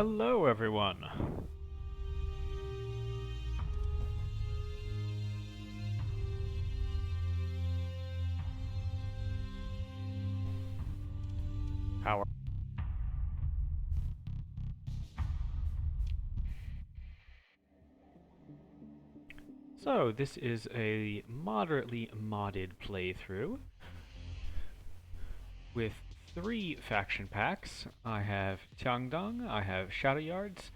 Hello, everyone. How are So, this is a moderately modded playthrough with 3 faction packs. I have Tiangdong, I have Shadow Yards,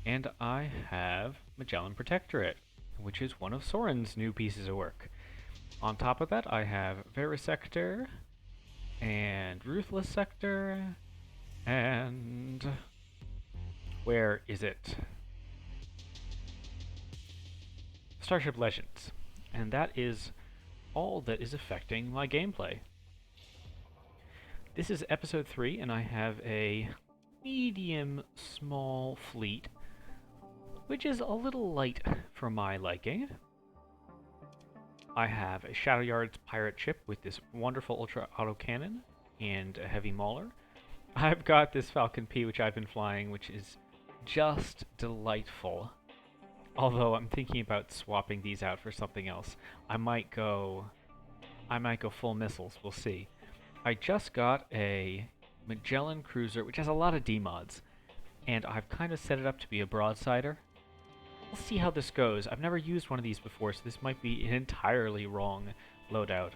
and I have Magellan Protectorate, which is one of Soren's new pieces of work. On top of that, I have Sector and Ruthless Sector, and where is it? Starship Legends. And that is all that is affecting my gameplay. This is episode 3, and I have a medium small fleet, which is a little light for my liking. I have a Shadow Yards pirate ship with this wonderful ultra autocannon and a heavy mauler. I've got this Falcon P, which I've been flying, which is just delightful. Although I'm thinking about swapping these out for something else. I might go full missiles, we'll see. I just got a Magellan cruiser, which has a lot of D-mods, and I've kind of set it up to be a broadsider. We'll see how this goes. I've never used one of these before, so this might be an entirely wrong loadout.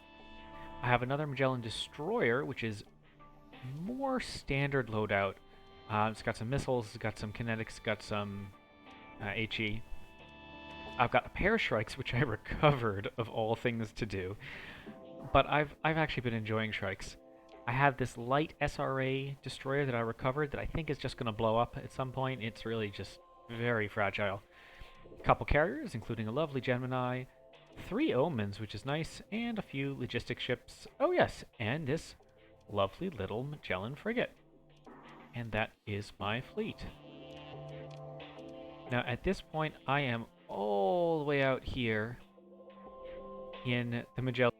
I have another Magellan destroyer, which is more standard loadout. It's got some missiles, it's got some kinetics, it's got some HE. I've got a pair of Shrikes, which I recovered, of all things to do. But I've actually been enjoying Shrikes. I have this light SRA destroyer that I recovered that I think is just going to blow up at some point. It's really just very fragile. A couple carriers, including a lovely Gemini, 3 Omens, which is nice, and a few logistic ships. Oh yes, and this lovely little Magellan frigate. And that is my fleet. Now at this point, I am all the way out here in the Magellan.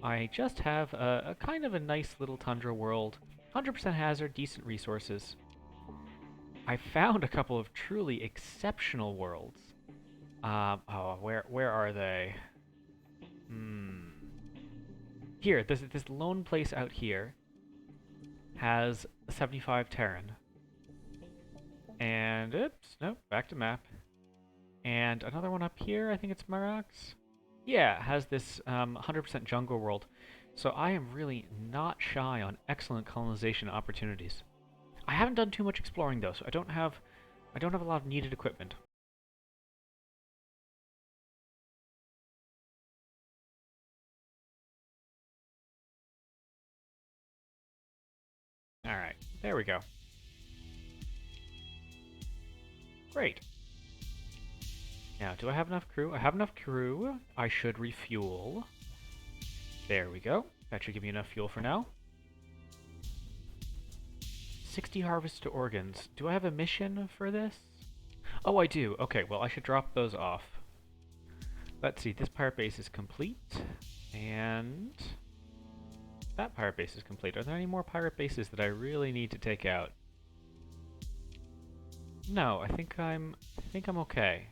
I just have a kind of a nice little tundra world. 100% hazard, decent resources. I found a couple of truly exceptional worlds. Where are they? Here, this lone place out here has a 75 Terran. And, oops, nope, back to map. And another one up here, I think it's Marax. Yeah, it has this 100% jungle world. So I am really not shy on excellent colonization opportunities. I haven't done too much exploring though, so I don't have a lot of needed equipment. Alright, there we go. Great. Now, do I have enough crew? I have enough crew. I should refuel. There we go. That should give me enough fuel for now. 60 harvest to organs. Do I have a mission for this? Oh, I do. Okay, well, I should drop those off. Let's see. This pirate base is complete. And that pirate base is complete. Are there any more pirate bases that I really need to take out? No, I think I'm okay.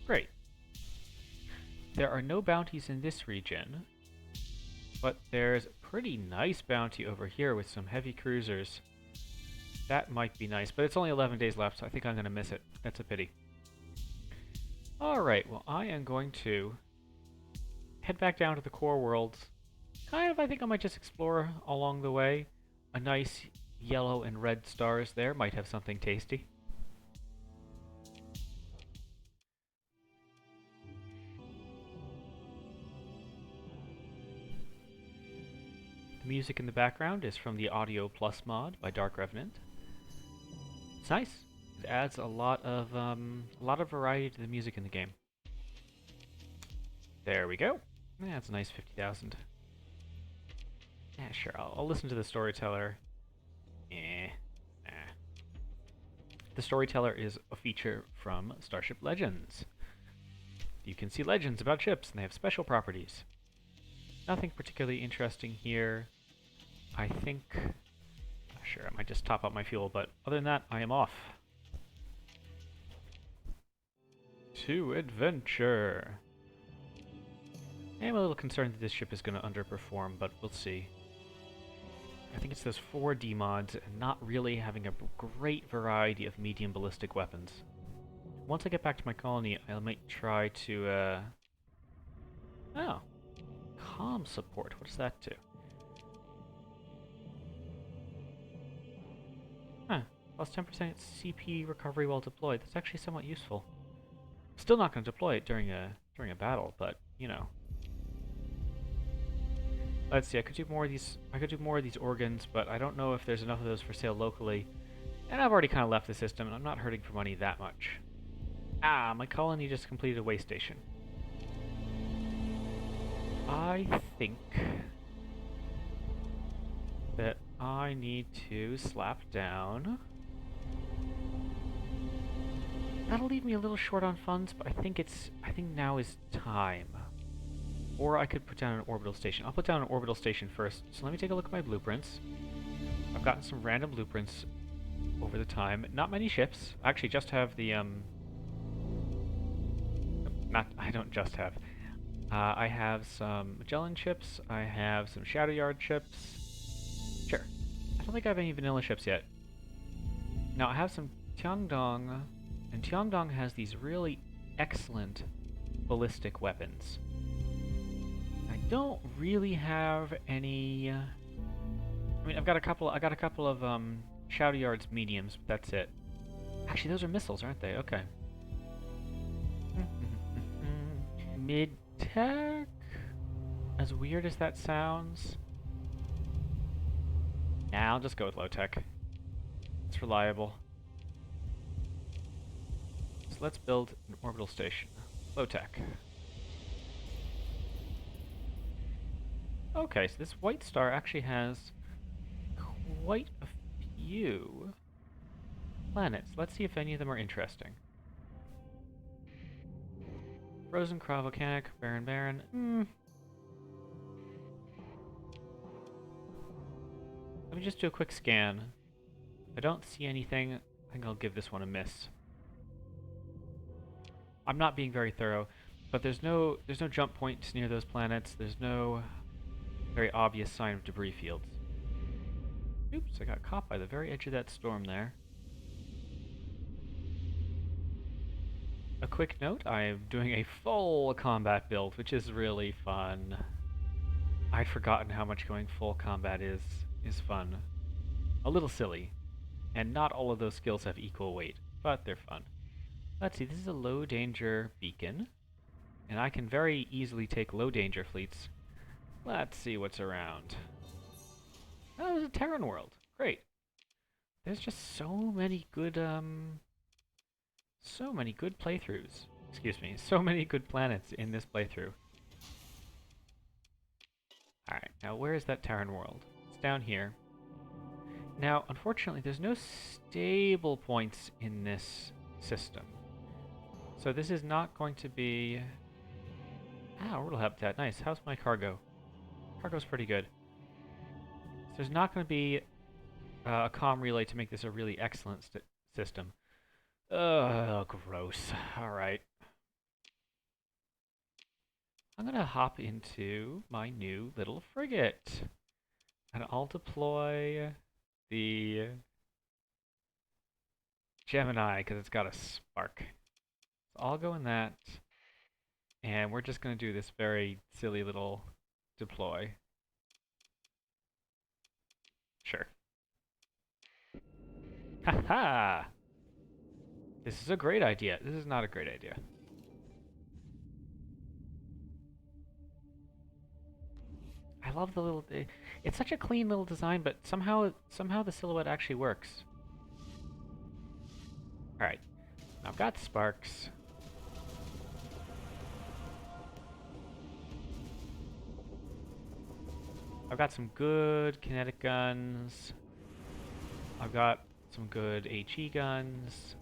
Great. There are no bounties in this region, but there's a pretty nice bounty over here with some heavy cruisers. That might be nice, but it's only 11 days left, so I think I'm going to miss it. That's a pity. Alright, well, I am going to head back down to the core worlds. I think I might just explore along the way. A nice yellow and red stars there might have something tasty. The music in the background is from the Audio Plus mod by Dark Revenant. It's nice. It adds a lot of variety to the music in the game. There we go. That's a nice 50,000. Yeah, sure. I'll listen to the storyteller. The storyteller is a feature from Starship Legends. You can see legends about ships, and they have special properties. Nothing particularly interesting here. I think Sure, I might just top up my fuel, but other than that, I am off. To adventure! I'm a little concerned that this ship is going to underperform, but we'll see. I think it's those 4D mods and not really having a great variety of medium ballistic weapons. Once I get back to my colony, I might try to, Oh. Comm support. What does that do? Huh. Plus 10% CP recovery while deployed. That's actually somewhat useful. Still not going to deploy it during a battle, but, you know. Let's see, I could do more of these organs, but I don't know if there's enough of those for sale locally. And I've already kind of left the system, and I'm not hurting for money that much. Ah, my colony just completed a way station. I think that I need to slap down. That'll leave me a little short on funds, but I think now is time. Or I could put down an orbital station. I'll put down an orbital station first. So let me take a look at my blueprints. I've gotten some random blueprints over the time. Not many ships. I actually just have the, I don't just have. I have some Magellan ships. I have some Shadow Yard ships. Sure. I don't think I have any vanilla ships yet. Now I have some Tiangdong, and Tiangdong has these really excellent ballistic weapons. I don't really have any. I mean, I've got a couple of Shadow Yards mediums, but that's it. Actually, those are missiles, aren't they? Okay. Mid-tech? As weird as that sounds. Nah, I'll just go with low-tech. It's reliable. So let's build an orbital station. Low-tech. Okay, so this white star actually has quite a few planets. Let's see if any of them are interesting. Frozen, Craw Volcanic, Barren. Let me just do a quick scan. If I don't see anything, I think I'll give this one a miss. I'm not being very thorough, but there's no jump points near those planets. There's no very obvious sign of debris fields. Oops, I got caught by the very edge of that storm there. A quick note, I am doing a full combat build, which is really fun. I'd forgotten how much going full combat is fun. A little silly. And not all of those skills have equal weight, but they're fun. Let's see, this is a low danger beacon. And I can very easily take low danger fleets. Let's see what's around. Oh, there's a Terran world. Great. There's just so many good playthroughs. Excuse me, so many good planets in this playthrough. Alright, now where is that Terran world? It's down here. Now, unfortunately, there's no stable points in this system. So this is not going to be... Ah, orbital habitat, nice. How's my cargo? Cargo's pretty good. So there's not going to be a comm relay to make this a really excellent system. Ugh, gross. Alright. I'm going to hop into my new little frigate. And I'll deploy the Gemini because it's got a spark. So I'll go in that. And we're just going to do this very silly little deploy. Sure. Haha! This is a great idea. This is not a great idea. I love the little... It's such a clean little design, but somehow the silhouette actually works. Alright. I've got sparks. I've got some good kinetic guns. I've got some good HE guns.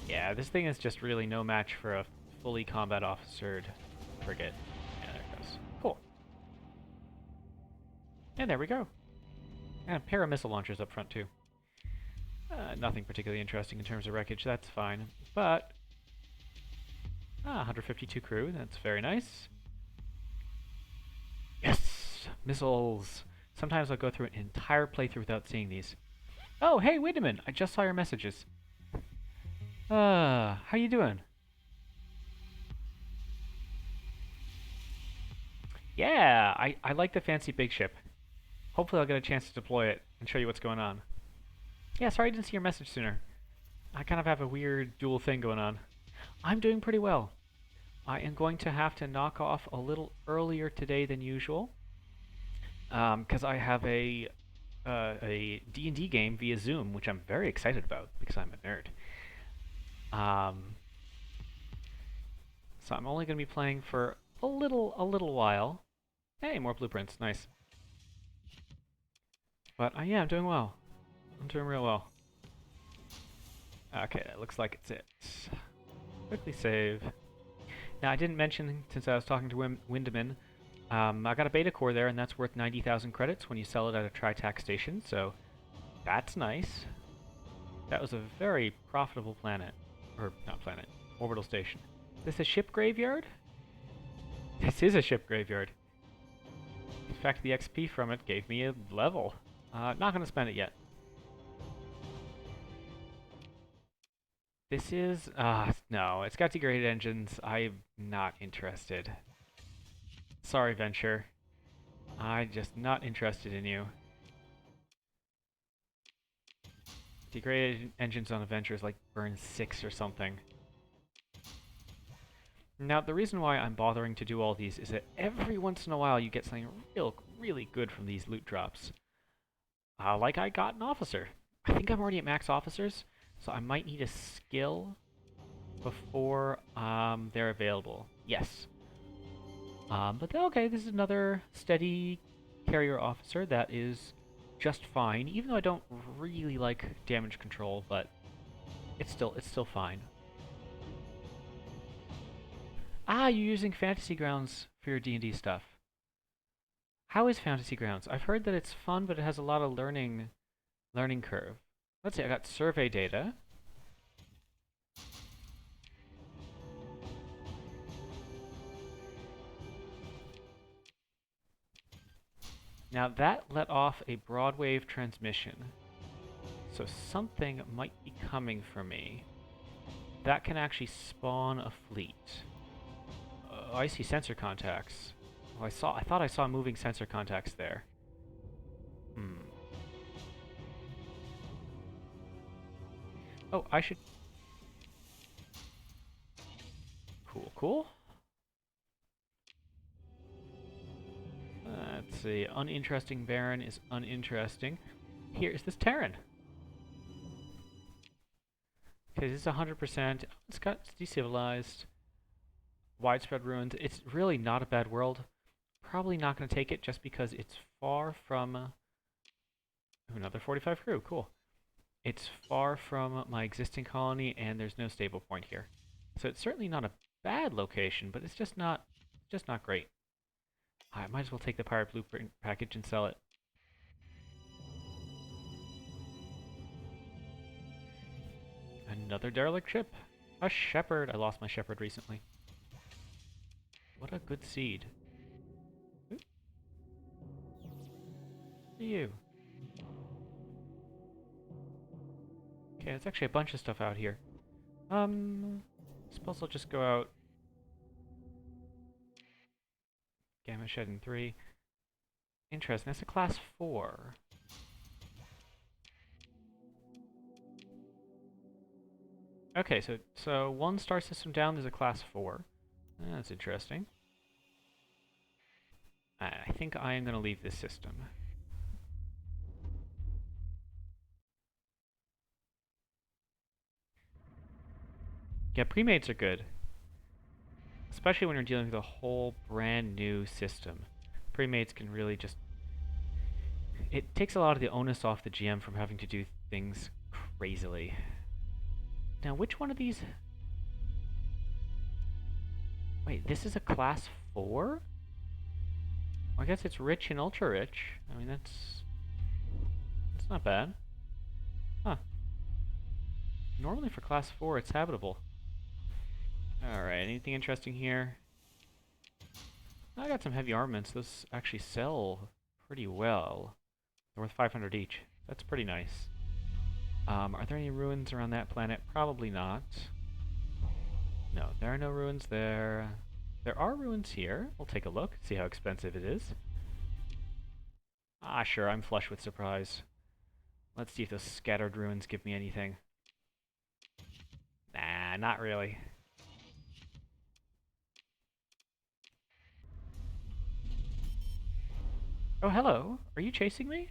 Yeah, this thing is just really no match for a fully combat officered frigate. Yeah, there it goes. Cool. And there we go. And a pair of missile launchers up front, too. Nothing particularly interesting in terms of wreckage, that's fine. But, 152 crew, that's very nice. Yes! Missiles! Sometimes I'll go through an entire playthrough without seeing these. Oh, hey, wait a minute! I just saw your messages. How you doing? Yeah, I like the fancy big ship. Hopefully I'll get a chance to deploy it and show you what's going on. Yeah, sorry I didn't see your message sooner. I kind of have a weird dual thing going on. I'm doing pretty well. I am going to have to knock off a little earlier today than usual, because I have a D&D game via Zoom, which I'm very excited about because I'm a nerd. So I'm only going to be playing for a little while. Hey, more blueprints, nice. But yeah, I'm doing well. I'm doing real well. Okay, that looks like it's it. Quickly save. Now, I didn't mention, since I was talking to Windeman, I got a beta core there, and that's worth 90,000 credits when you sell it at a tri-tax station, so that's nice. That was a very profitable planet. Or, not planet, orbital station. Is this a ship graveyard? This is a ship graveyard. In fact, the XP from it gave me a level. Not going to spend it yet. This is, no, it's got degraded engines. I'm not interested. Sorry, Venture. I'm just not interested in you. Degraded engines on a Venture is like burn 6 or something. Now, the reason why I'm bothering to do all these is that every once in a while you get something really good from these loot drops. Like I got an officer. I think I'm already at max officers, so I might need a skill before they're available. Yes. But okay, this is another steady carrier officer that is just fine, even though I don't really like damage control, but it's still fine. You're using Fantasy Grounds for your D&D stuff. How is Fantasy Grounds? I've heard that it's fun, but it has a lot of learning curve. Let's see, I got survey data. Now that let off a broadwave transmission. So something might be coming for me. That can actually spawn a fleet. I see sensor contacts. Oh, I thought I saw moving sensor contacts there. Oh, I should... Cool. Let's see. Uninteresting Baron is uninteresting. Here, is this Terran? Okay, this is 100%. It's decivilized. Widespread ruins. It's really not a bad world. Probably not going to take it just because it's far from... another 45 crew. Cool. It's far from my existing colony, and there's no stable point here. So it's certainly not a bad location, but it's just not great. I might as well take the pirate blueprint package and sell it. Another derelict ship. A shepherd. I lost my shepherd recently. What a good seed. Ooh. You. Okay, there's actually a bunch of stuff out here. Suppose I'll just go out. Gamma Shed in 3. Interesting, that's a class 4. Okay, so one star system down, there's a class 4. That's interesting. I think I am going to leave this system. Yeah, premates are good. Especially when you're dealing with a whole brand new system. Premates can really just... It takes a lot of the onus off the GM from having to do things crazily. Now, which one of these... Wait, this is a class 4? I guess it's rich and ultra rich. I mean, that's... It's not bad. Huh. Normally for class 4, it's habitable. Alright, anything interesting here? I got some heavy armaments. Those actually sell pretty well. They're worth 500 each. That's pretty nice. Are there any ruins around that planet? Probably not. No, there are no ruins there. There are ruins here. We'll take a look, see how expensive it is. Ah, sure, I'm flush with surprise. Let's see if those scattered ruins give me anything. Nah, not really. Oh, hello. Are you chasing me?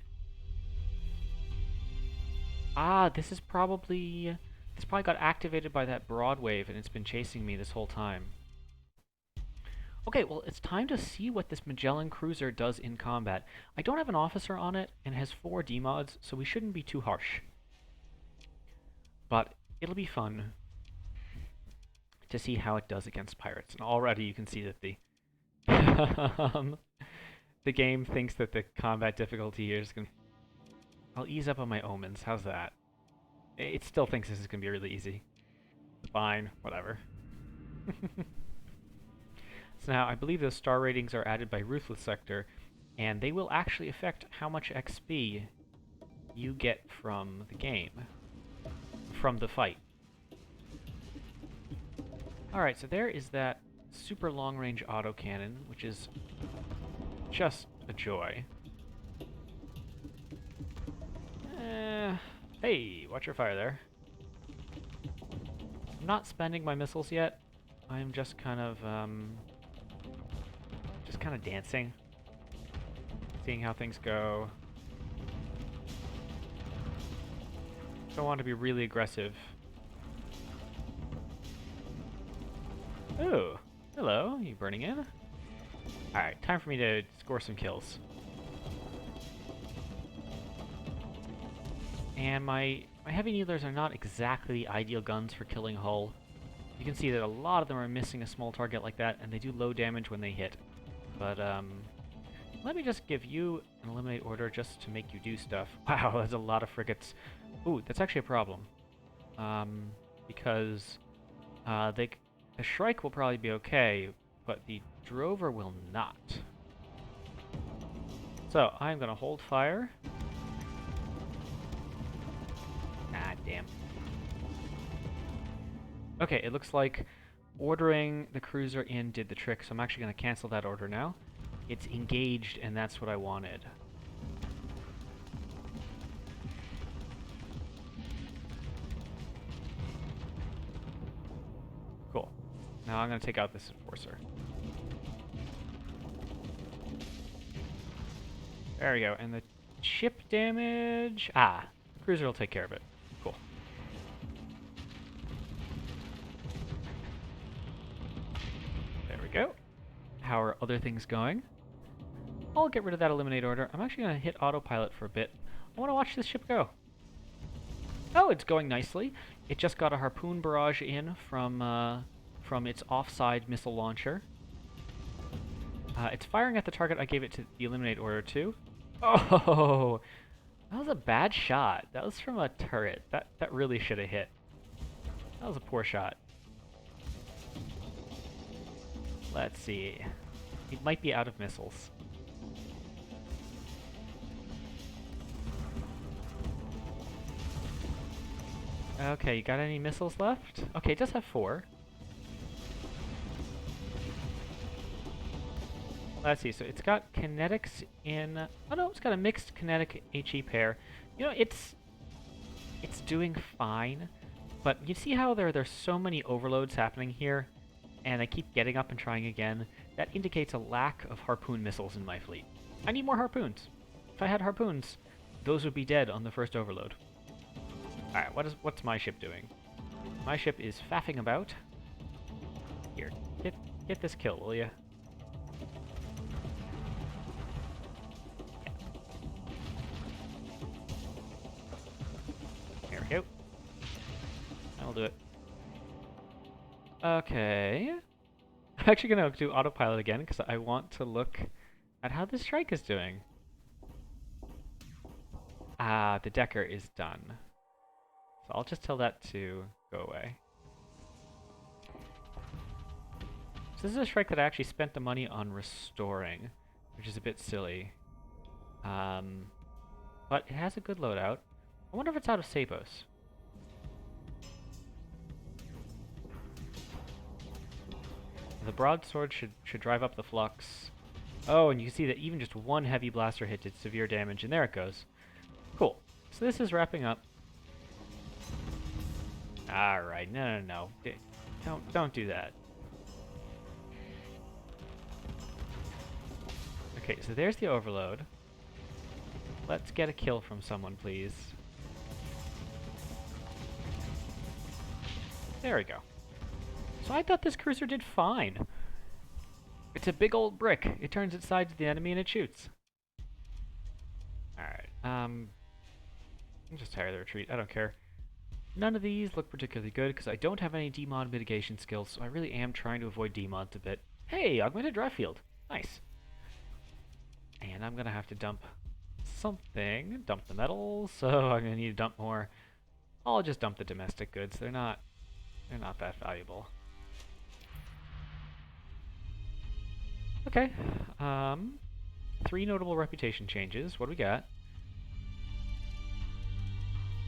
Ah, this probably got activated by that broad wave, and it's been chasing me this whole time. Okay, well, it's time to see what this Magellan cruiser does in combat. I don't have an officer on it, and it has 4 demods, so we shouldn't be too harsh. But it'll be fun to see how it does against pirates. And already you can see that the the game thinks that the combat difficulty here is going to... I'll ease up on my omens. How's that? It still thinks this is going to be really easy. Fine, whatever. So now, I believe those star ratings are added by Ruthless Sector, and they will actually affect how much XP you get from the game, from the fight. Alright, so there is that super long-range autocannon, which is just a joy. Hey, watch your fire there. I'm not spending my missiles yet. I'm just kind of dancing, seeing how things go. Don't want to be really aggressive. Oh, hello. You burning in? Alright, time for me to score some kills. And my heavy needlers are not exactly ideal guns for killing hull. You can see that a lot of them are missing a small target like that, and they do low damage when they hit. But, let me just give you an eliminate order just to make you do stuff. Wow, that's a lot of frigates. Ooh, that's actually a problem. Because, the Shrike will probably be okay, but the Drover will not. So, I'm gonna hold fire. Ah, damn. Okay, it looks like ordering the cruiser in did the trick, so I'm actually going to cancel that order now. It's engaged, and that's what I wanted. Cool. Now I'm going to take out this enforcer. There we go, and the ship damage... Ah, the cruiser will take care of it. Cool. There we go. How are other things going? I'll get rid of that eliminate order. I'm actually going to hit autopilot for a bit. I want to watch this ship go. Oh, it's going nicely. It just got a harpoon barrage in from its offside missile launcher. It's firing at the target I gave it to the eliminate order to. Oh, that was a bad shot. That was from a turret. That really should have hit. That was a poor shot. Let's see. It might be out of missiles. Okay, you got any missiles left? Okay, it does have 4. Let's see, so it's got kinetics in... Oh no, it's got a mixed kinetic HE pair. You know, it's doing fine, but you see how there's so many overloads happening here, and I keep getting up and trying again. That indicates a lack of harpoon missiles in my fleet. I need more harpoons. If I had harpoons, those would be dead on the first overload. Alright, what's my ship doing? My ship is faffing about. Here, get this kill, will ya? There we go. That'll do it. Okay. I'm actually gonna do autopilot again because I want to look at how this strike is doing. Ah, the Decker is done. So I'll just tell that to go away. So this is a strike that I actually spent the money on restoring, which is a bit silly. But it has a good loadout. I wonder if it's out of sabos. The broadsword should drive up the flux. Oh, and you can see that even just one heavy blaster hit did severe damage, and there it goes. Cool. So this is wrapping up. Alright, no. Don't do that. Okay, so there's the overload. Let's get a kill from someone, please. There we go. So I thought this cruiser did fine. It's a big old brick. It turns its side to the enemy and it shoots. Alright, I'll just tire the retreat. I don't care. None of these look particularly good because I don't have any demod mitigation skills, so I really am trying to avoid demods a bit. Hey, augmented drive field. Nice. And I'm gonna have to dump something. Dump the metal, so I'm gonna need to dump more. I'll just dump the domestic goods. They're not that valuable. Okay. 3 notable reputation changes. What do we got?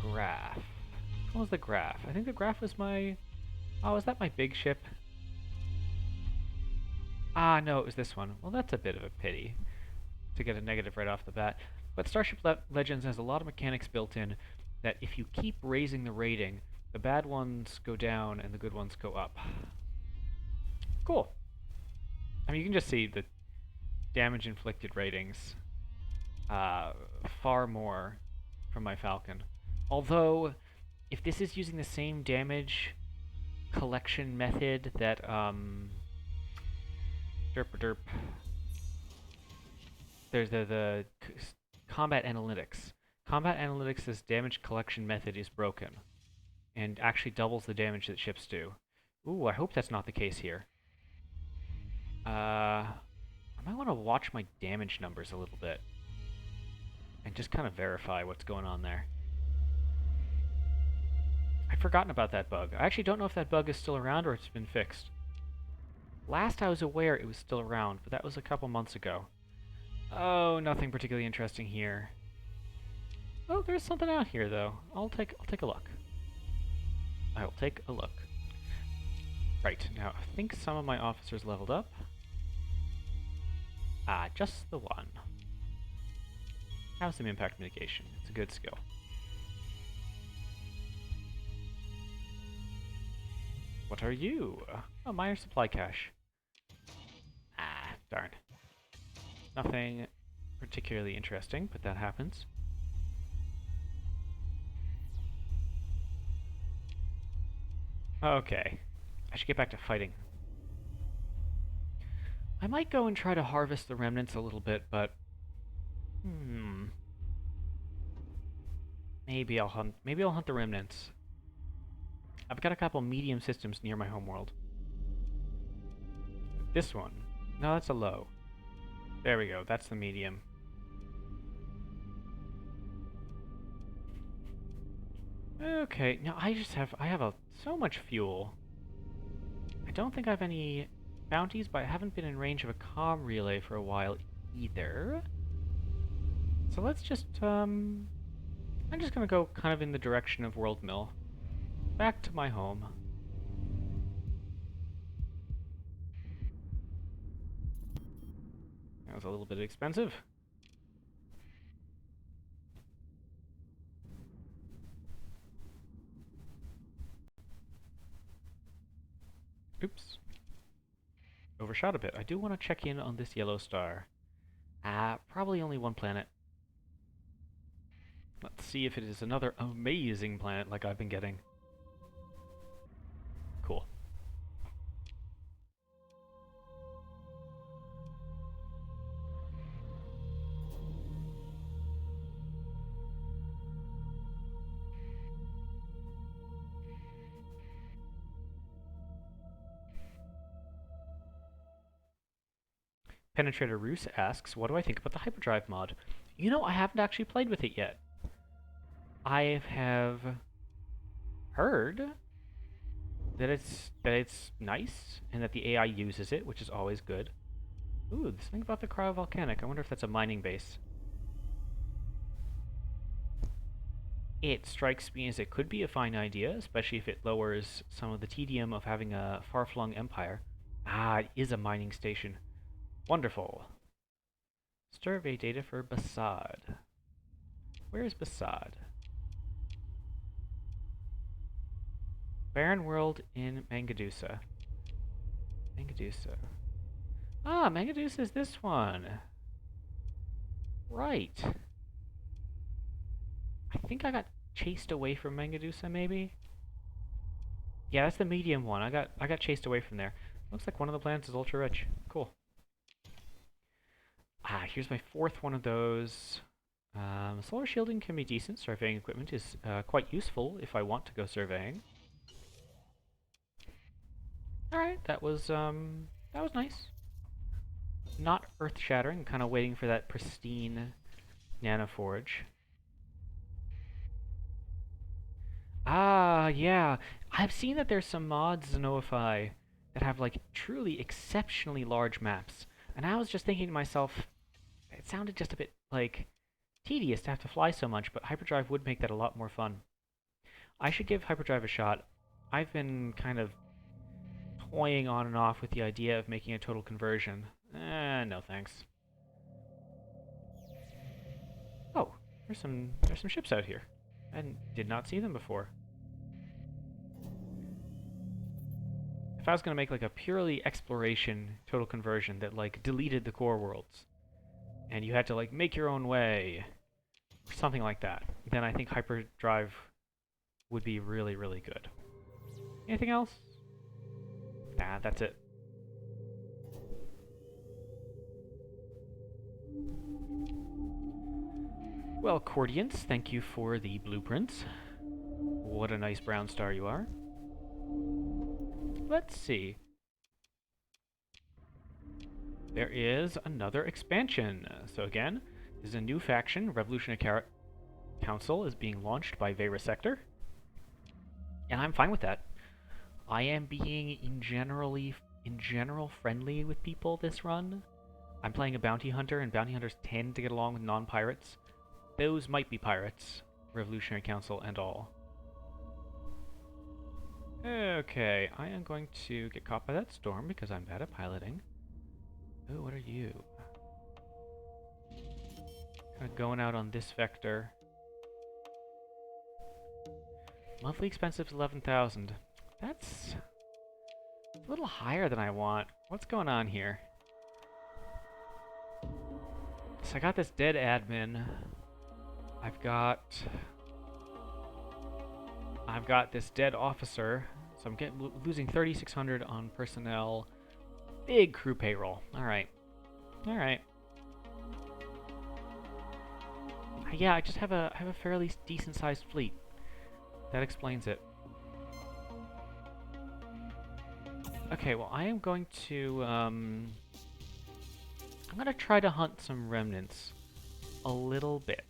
Graph. What was the graph? I think the graph was my... Oh, is that my big ship? Ah, no, it was this one. Well, that's a bit of a pity to get a negative right off the bat. But Starship Legends has a lot of mechanics built in that if you keep raising the rating, the bad ones go down and the good ones go up. Cool. I mean, you can just see the damage inflicted ratings far more from my Falcon. Although, if this is using the same damage collection method that, there's the combat analytics. Combat analytics' damage collection method is broken, and actually doubles the damage that ships do. Ooh, I hope that's not the case here. I might want to watch my damage numbers a little bit, and just kind of verify what's going on there. I'd forgotten about that bug. I actually don't know if that bug is still around or it's been fixed. Last I was aware it was still around, but that was a couple months ago. Oh, nothing particularly interesting here. Oh, there's something out here though. I'll take a look. I will take a look. Right, now I think some of my officers leveled up. Ah, just the one. Have some impact mitigation. It's a good skill. What are you? Oh, minor supply cache. Ah, darn. Nothing particularly interesting, but that happens. Okay. I should get back to fighting. I might go and try to harvest the remnants a little bit, but... Maybe I'll hunt the remnants. I've got a couple medium systems near my homeworld. This one. No, that's a low. There we go, that's the medium. Okay, now I have so much fuel. I don't think I have any bounties, but I haven't been in range of a comm relay for a while either. So let's just, I'm just gonna go kind of in the direction of World Mill. Back to my home. That was a little bit expensive. Oops. Overshot a bit. I do want to check in on this yellow star. Probably only one planet. Let's see if it is another amazing planet like I've been getting. Cool. Penetrator Roos asks, what do I think about the hyperdrive mod? You know, I haven't actually played with it yet. I have heard that it's nice and that the AI uses it, which is always good. Ooh, this thing about the cryovolcanic. I wonder if that's a mining base. It strikes me as it could be a fine idea, especially if it lowers some of the tedium of having a far-flung empire. Ah, it is a mining station. Wonderful. Survey data for Basad. Where is Basad? Barren world in Mangadusa. Mangadusa. Ah, Mangadusa is this one. Right. I think I got chased away from Mangadusa, maybe? Yeah, that's the medium one. I got chased away from there. Looks like one of the planets is ultra rich. Cool. Ah, here's my fourth one of those. Solar shielding can be decent. Surveying equipment is quite useful if I want to go surveying. Alright, that was nice. Not earth-shattering, kind of waiting for that pristine nanoforge. Ah, yeah. I've seen that there's some mods in OFI that have, like, truly exceptionally large maps. And I was just thinking to myself, it sounded just a bit, like, tedious to have to fly so much, but hyperdrive would make that a lot more fun. I should give hyperdrive a shot. I've been kind of toying on and off with the idea of making a total conversion. No thanks. Oh, there's some ships out here. I did not see them before. If I was gonna make like a purely exploration total conversion that like deleted the core worlds, and you had to like make your own way, or something like that, then I think hyperdrive would be really, really good. Anything else? Nah, that's it. Well, Cordians, thank you for the blueprints. What a nice brown star you are. Let's see. There is another expansion. So again, this is a new faction. Revolutionary Council is being launched by Starsector. And I'm fine with that. I am being in general friendly with people this run. I'm playing a bounty hunter, and bounty hunters tend to get along with non-pirates. Those might be pirates, Revolutionary Council and all. Okay, I am going to get caught by that storm because I'm bad at piloting. Oh, what are you? Kind of going out on this vector. Monthly expensive 11,000. That's a little higher than I want. What's going on here? So I got this dead admin. I've got this dead officer. So I'm losing 3,600 on personnel. Big crew payroll. All right. Yeah, I just have a fairly decent sized fleet. That explains it. Okay, well I am going to I'm gonna try to hunt some remnants a little bit.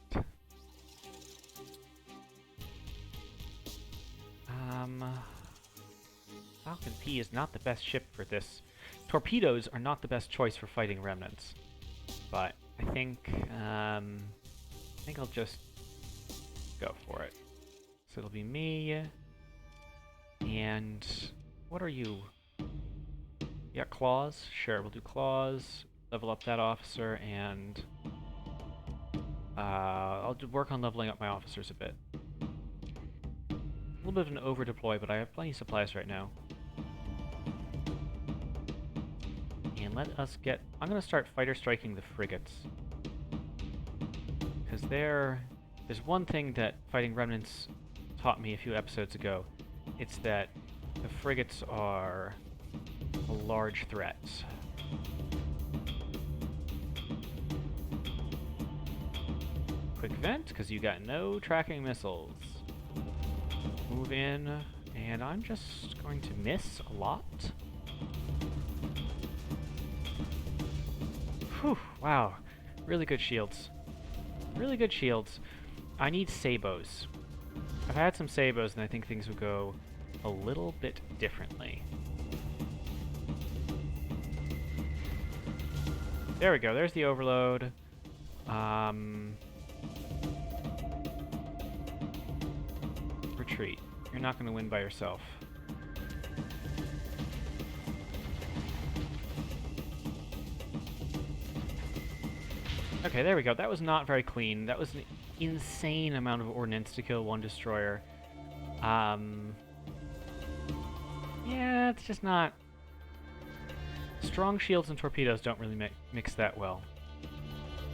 Falcon P is not the best ship for this. Torpedoes are not the best choice for fighting remnants, but I think I'll just go for it. So it'll be me, and what are you? Yeah, claws. Sure, we'll do claws. Level up that officer, and I'll work on leveling up my officers a bit. A little bit of an over-deploy, but I have plenty of supplies right now. And let us get... I'm going to start fighter striking the frigates. Because there's one thing that fighting remnants taught me a few episodes ago. It's that the frigates are a large threat. Quick vent, because you got no tracking missiles. Move in, and I'm just going to miss a lot. Whew, wow. Really good shields. Really good shields. I need sabos. If I had some sabos, then I think things would go a little bit differently. There we go, there's the overload. Retreat. You're not going to win by yourself. Okay, there we go. That was not very clean. That was an insane amount of ordnance to kill one destroyer. Yeah, it's just not... Strong shields and torpedoes don't really mix that well.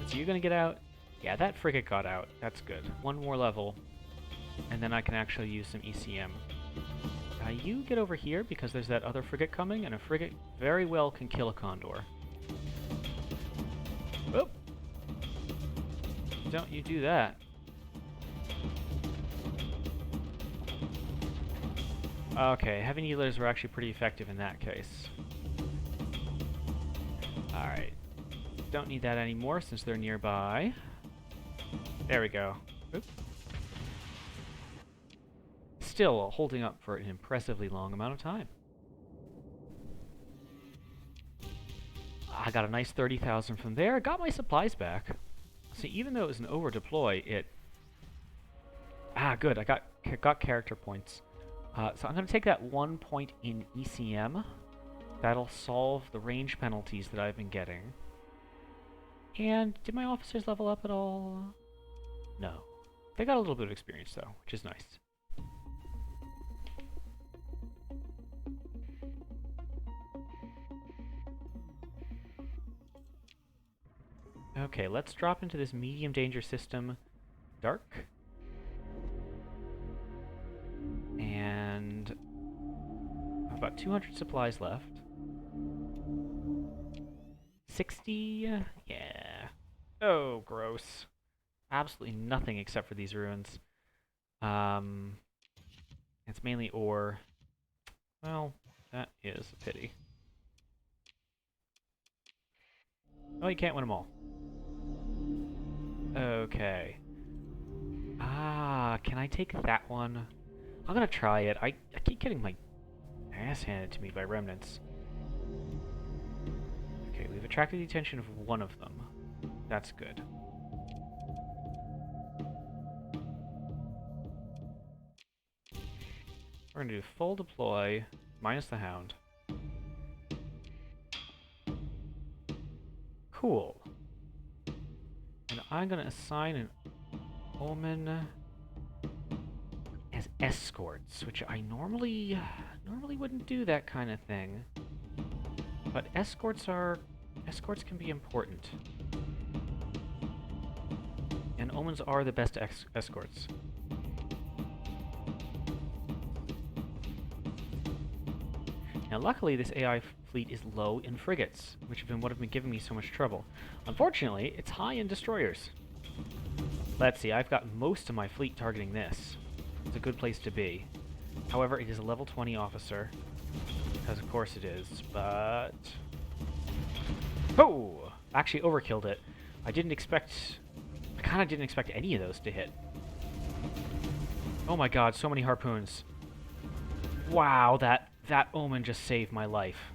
So you gonna get out? Yeah, that frigate got out. That's good. One more level, and then I can actually use some ECM. You get over here, because there's that other frigate coming, and a frigate very well can kill a condor. Oh! Don't you do that. Okay, heavy needlers were actually pretty effective in that case. Alright. Don't need that anymore since they're nearby. There we go. Oop. Still holding up for an impressively long amount of time. I got a nice 30,000 from there. Got my supplies back. So even though it was an over deploy, it... Ah, good. I got character points. So I'm going to take that 1 point in ECM. That'll solve the range penalties that I've been getting. And did my officers level up at all? No. They got a little bit of experience though, which is nice. Okay, let's drop into this medium danger system, Dark. And I've about 200 supplies left. 60? Yeah. Oh, gross. Absolutely nothing except for these ruins. It's mainly ore. Well, that is a pity. Oh, you can't win them all. Okay. Ah, can I take that one? I'm gonna try it. I keep getting my ass handed to me by remnants. Okay, we've attracted the attention of one of them. That's good. We're gonna do full deploy, minus the hound. Cool. And I'm gonna assign an omen as escorts, which I normally wouldn't do that kind of thing. But escorts can be important. And omens are the best escorts. Now luckily this AI fleet is low in frigates, which have been what have been giving me so much trouble. Unfortunately, it's high in destroyers. Let's see, I've got most of my fleet targeting this. It's a good place to be. However, it is a level 20 officer, because of course it is, but... Oh! Actually overkilled it. I kinda didn't expect any of those to hit. Oh my god, so many harpoons. Wow, that omen just saved my life.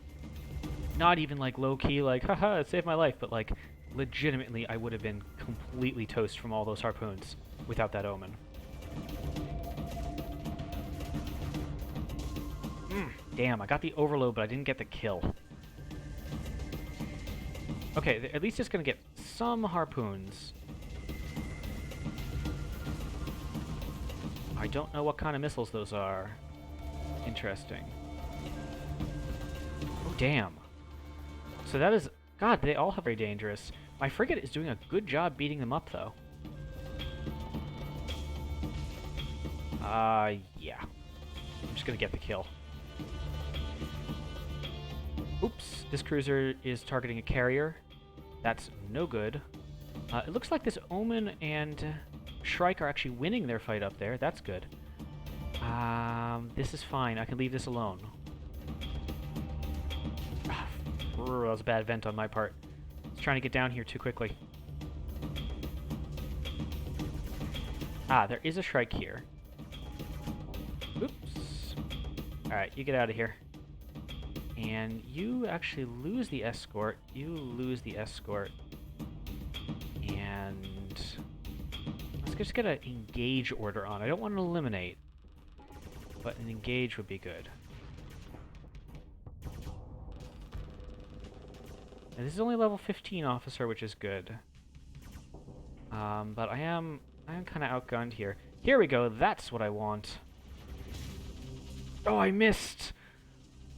Not even like low-key, like, haha, it saved my life, but like, legitimately, I would have been completely toast from all those harpoons without that omen. Damn, I got the overload, but I didn't get the kill. Okay, at least it's gonna get some harpoons. I don't know what kind of missiles those are. Interesting. Oh, damn. So that is... God, they all have very dangerous. My frigate is doing a good job beating them up, though. Yeah. I'm just gonna get the kill. Oops, this cruiser is targeting a carrier. That's no good. It looks like this Omen and Shrike are actually winning their fight up there. That's good. This is fine. I can leave this alone. That was a bad vent on my part. I was trying to get down here too quickly. There is a Shrike here. Alright, you get out of here. And you actually lose the escort. You lose the escort. And let's just get an engage order on. I don't want to eliminate, but an engage would be good. And this is only level 15 officer, which is good. But I am kind of outgunned here. Here we go. That's what I want. Oh, I missed.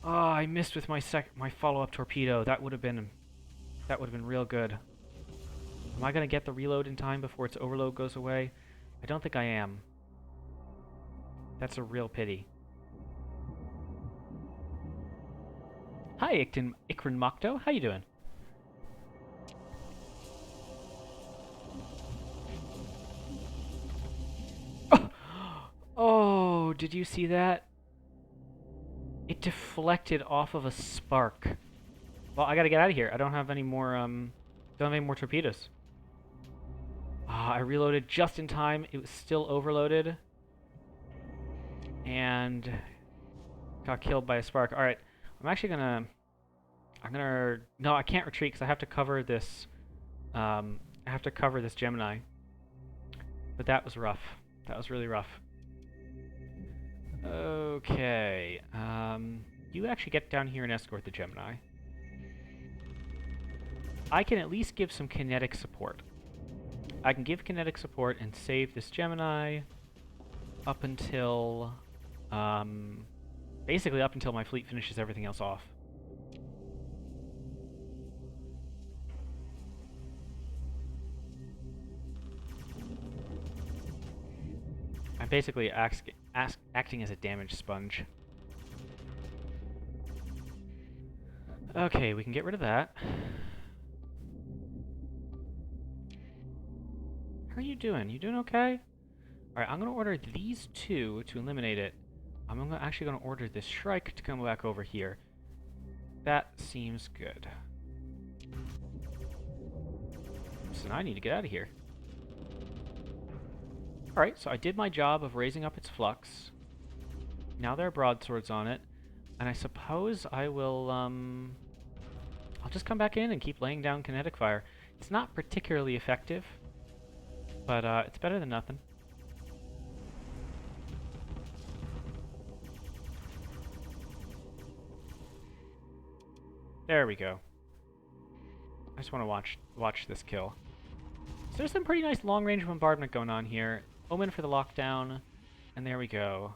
Oh, I missed with my follow-up torpedo. That would have been real good. Am I gonna get the reload in time before its overload goes away? I don't think I am. That's a real pity. Hi, Ikrin Mokto. How you doing? Oh, did you see that? It deflected off of a spark. Well, I gotta get out of here. I don't have any more, don't have any more torpedoes. I reloaded just in time. It was still overloaded. And got killed by a spark. Alright, I'm actually gonna... No, I can't retreat because I have to cover this... I have to cover this Gemini. But that was rough. That was really rough. Okay, you actually get down here and escort the Gemini. I can at least give some kinetic support. I can give kinetic support and save this Gemini up until, basically up until my fleet finishes everything else off. I'm basically acting as a damage sponge. Okay, we can get rid of that. How are you doing? You doing okay? Alright, I'm gonna order these two to eliminate it. I'm actually gonna order this Shrike to come back over here. That seems good. So now I need to get out of here. Alright, so I did my job of raising up its flux. Now there are broadswords on it. And I suppose I will, I'll just come back in and keep laying down kinetic fire. It's not particularly effective, but it's better than nothing. There we go. I just want to watch this kill. So there's some pretty nice long-range bombardment going on here. Omen for the lockdown, and there we go.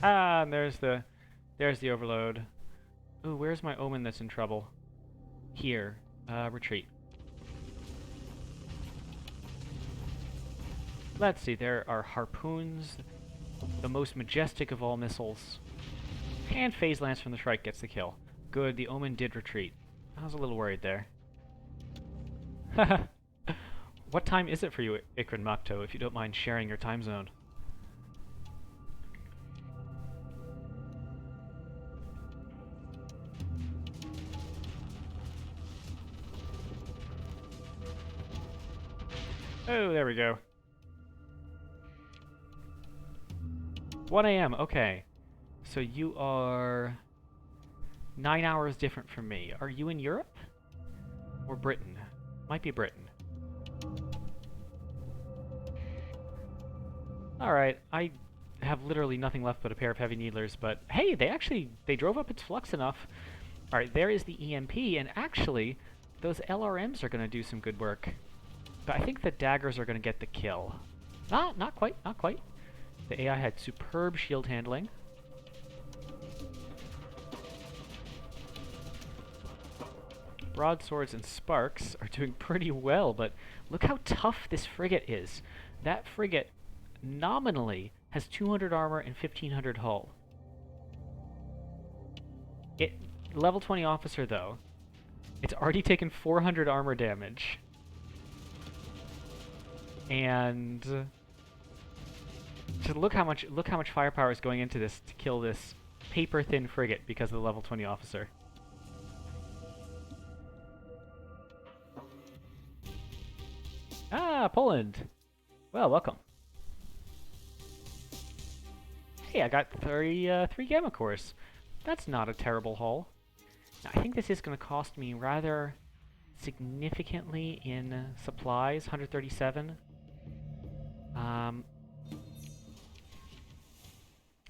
Ah, and there's the overload. Ooh, where's my Omen that's in trouble? Here. Retreat. Let's see, there are harpoons, the most majestic of all missiles. And Phase Lance from the Shrike gets the kill. Good, the Omen did retreat. I was a little worried there. What time is it for you, Ikrin Mokto, if you don't mind sharing your time zone? Oh, there we go. 1 AM, okay. So you are 9 hours different from me. Are you in Europe? Or Britain? Might be Britain. Alright, I have literally nothing left but a pair of heavy needlers, but hey, they drove up its flux enough. Alright, there is the EMP, and actually, those LRMs are gonna do some good work. But I think the daggers are gonna get the kill. Not quite, not quite. The AI had superb shield handling. Broadswords and sparks are doing pretty well, but look how tough this frigate is. That frigate nominally has 200 armor and 1500 hull. Level 20 officer though, it's already taken 400 armor damage. And so look how much firepower is going into this to kill this paper thin frigate because of the level 20 officer. Ah, Poland! Well, welcome. Hey, I got three gamma cores. That's not a terrible haul. Now, I think this is going to cost me rather significantly in supplies, 137. I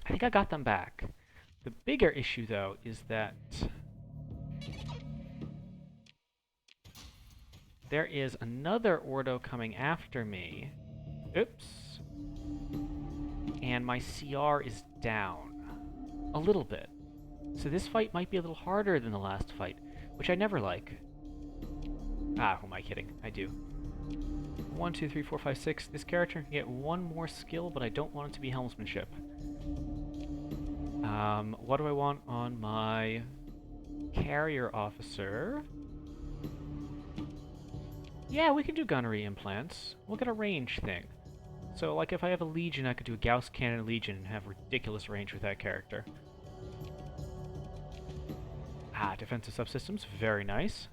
think I got them back. The bigger issue, though, is that there is another Ordo coming after me. Oops. And my CR is down. A little bit. So this fight might be a little harder than the last fight, which I never like. Ah, who am I kidding? I do. 1, 2, 3, 4, 5, 6. This character can get one more skill, but I don't want it to be helmsmanship. What do I want on my carrier officer? Yeah, we can do gunnery implants. We'll get a range thing. So, like, if I have a Legion, I could do a Gauss Cannon Legion and have ridiculous range with that character. Ah, defensive subsystems. Very nice.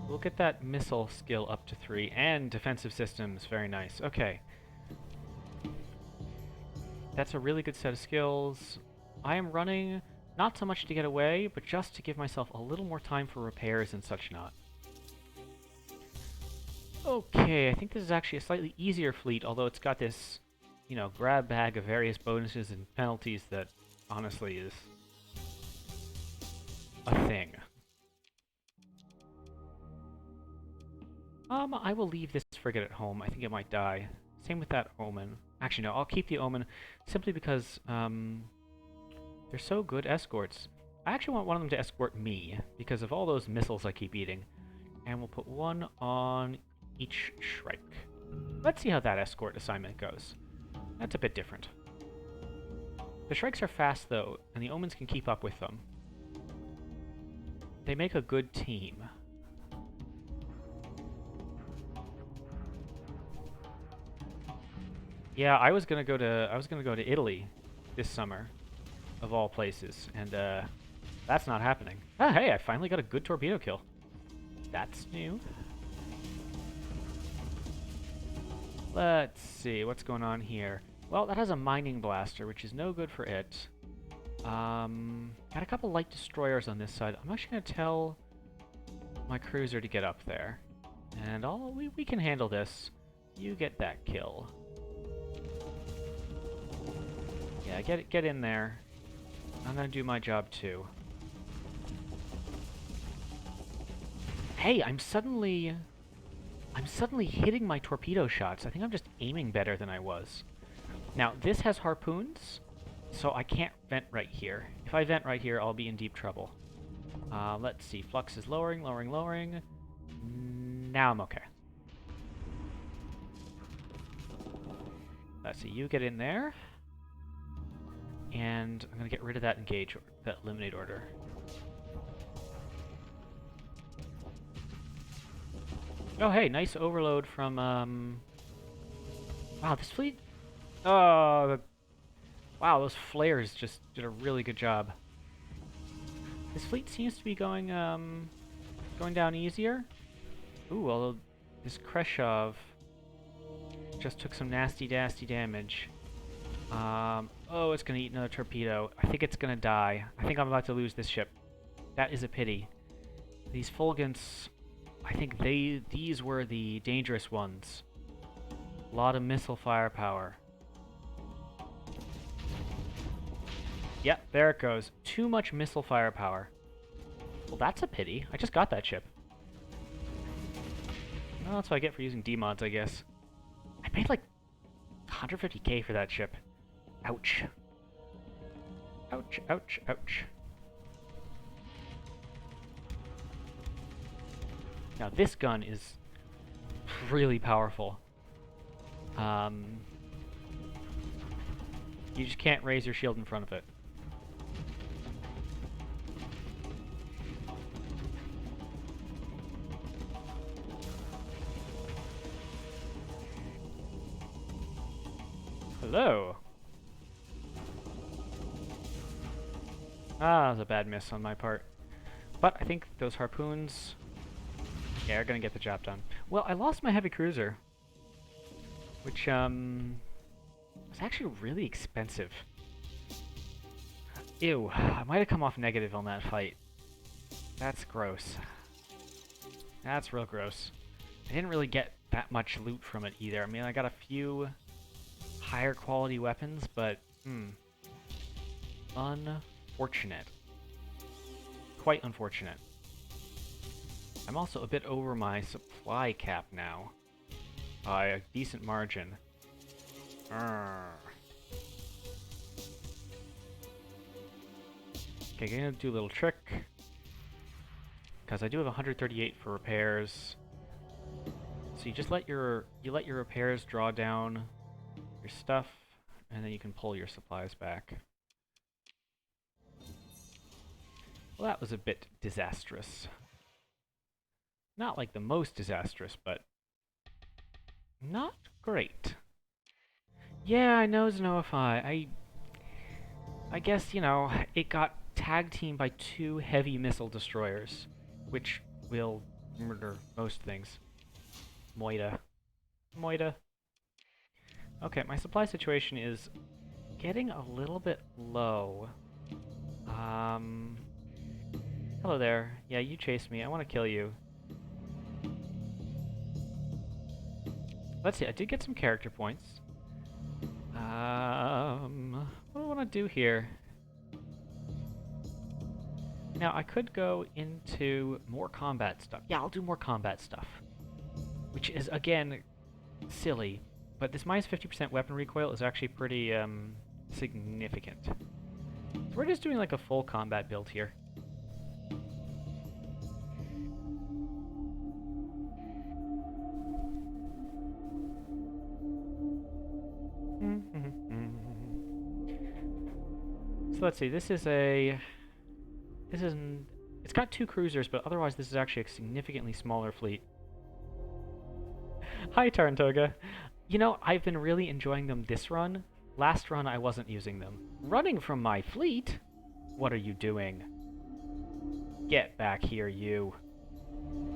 We'll get that missile skill up to 3, and defensive systems. Very nice. Okay. That's a really good set of skills. I am running not so much to get away, but just to give myself a little more time for repairs and such not. Okay, I think this is actually a slightly easier fleet, although it's got this, you know, grab bag of various bonuses and penalties that honestly is a thing. I will leave this frigate at home. I think it might die. Same with that Omen. Actually, no, I'll keep the Omen simply because, they're so good escorts. I actually want one of them to escort me, because of all those missiles I keep eating. And we'll put one on each Shrike. Let's see how that escort assignment goes. That's a bit different. The Shrikes are fast, though, and the Omens can keep up with them. They make a good team. Yeah, I was gonna go to Italy this summer, of all places, and that's not happening. Ah, hey, I finally got a good torpedo kill. That's new. Let's see, what's going on here? Well, that has a mining blaster, which is no good for it. Got a couple light destroyers on this side. I'm actually gonna tell my cruiser to get up there. And we can handle this. You get that kill. Yeah, get in there. I'm gonna do my job too. Hey, I'm suddenly hitting my torpedo shots. I think I'm just aiming better than I was. Now, this has harpoons, so I can't vent right here. If I vent right here, I'll be in deep trouble. Let's see. Flux is lowering, lowering, lowering. Now I'm okay. Let's see. You get in there. And I'm going to get rid of that engage, that eliminate order. Oh, hey, nice overload from, wow, this fleet... Oh, wow, those flares just did a really good job. This fleet seems to be going down easier. Ooh, although this Kreshov just took some nasty damage. Oh, it's gonna eat another torpedo. I think it's gonna die. I think I'm about to lose this ship. That is a pity. These Fulgents, I think these were the dangerous ones. A lot of missile firepower. Yep, there it goes. Too much missile firepower. Well, that's a pity. I just got that ship. Well, that's what I get for using D-mods, I guess. I paid like 150k for that ship. Ouch. Ouch, ouch, ouch. Now this gun is really powerful. You just can't raise your shield in front of it. Hello. Ah, that was a bad miss on my part. But I think those harpoons Yeah, we're gonna get the job done. Well, I lost my heavy cruiser, which, was actually really expensive. Ew, I might have come off negative on that fight. That's gross. That's real gross. I didn't really get that much loot from it either. I mean, I got a few higher quality weapons, but, unfortunate. Quite unfortunate. I'm also a bit over my supply cap now. By a decent margin. Arrgh. Okay, gonna do a little trick. Because I do have 138 for repairs. So you just let your repairs draw down your stuff, and then you can pull your supplies back. Well, that was a bit disastrous. Not like the most disastrous, but not great. Yeah, I know Znowify. I guess, you know, it got tag teamed by 2 heavy missile destroyers, which will murder most things. Moida. Moida. Okay, my supply situation is getting a little bit low. Hello there. Yeah, you chased me. I want to kill you. Let's see, I did get some character points. What do I want to do here? Now, I could go into more combat stuff. Yeah, I'll do more combat stuff. Which is, again, silly. But this minus 50% weapon recoil is actually pretty, significant. So we're just doing like a full combat build here. So let's see, it's got 2 cruisers, but otherwise this is actually a significantly smaller fleet. Hi, Tarantoga. You know, I've been really enjoying them this run. Last run, I wasn't using them. Running from my fleet? What are you doing? Get back here, you.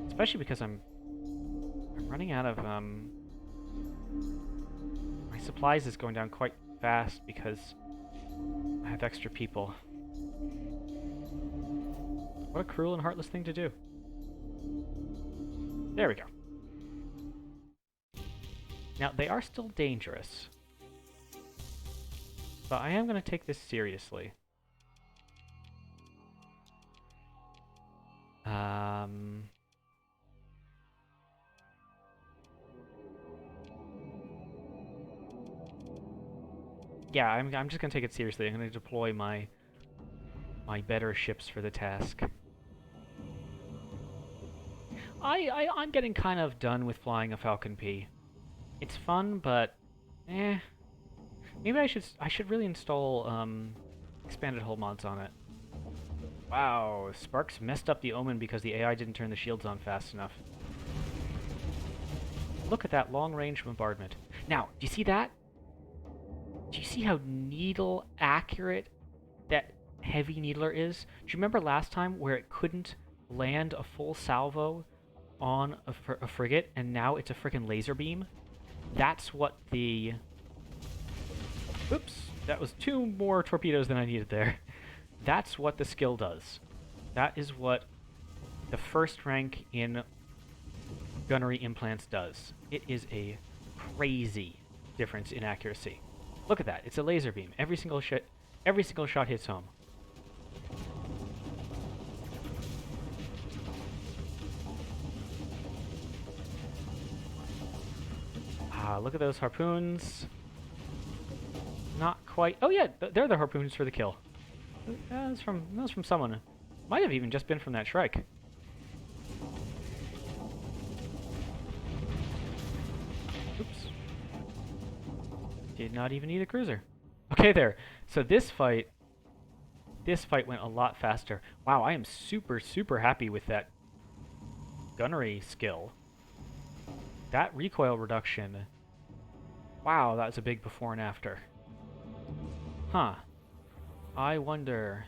Especially because I'm running out of, my supplies is going down quite fast because I have extra people. What a cruel and heartless thing to do. There we go. Now, they are still dangerous. But I am going to take this seriously. Yeah, I'm just going to take it seriously. I'm going to deploy my better ships for the task. I'm getting kind of done with flying a Falcon P. It's fun, but maybe I should really install expanded hull mods on it. Wow, Sparks messed up the Omen because the AI didn't turn the shields on fast enough. Look at that long-range bombardment. Now, do you see that? Do you see how needle accurate that heavy needler is? Do you remember last time where it couldn't land a full salvo on a frigate, and now it's a frickin' laser beam? That's what the... Oops, that was 2 more torpedoes than I needed there. That's what the skill does. That is what the first rank in gunnery implants does. It is a crazy difference in accuracy. Look at that. It's a laser beam. Every single shot hits home. Look at those harpoons. Not quite. Oh yeah, they're the harpoons for the kill. That was from someone. Might have even just been from that Shrike. Oops. Did not even need a cruiser. Okay, there. So this fight went a lot faster. Wow, I am super, super happy with that gunnery skill. That recoil reduction. Wow, that's a big before and after. Huh. I wonder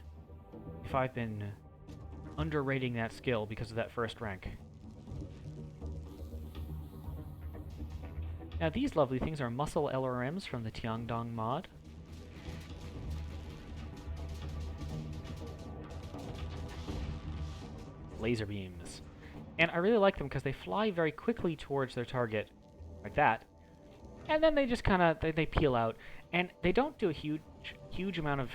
if I've been underrating that skill because of that first rank. Now these lovely things are muscle LRMs from the Tiangdong mod. Laser beams. And I really like them because they fly very quickly towards their target, like that. And then they just kind of, they peel out. And they don't do a huge amount of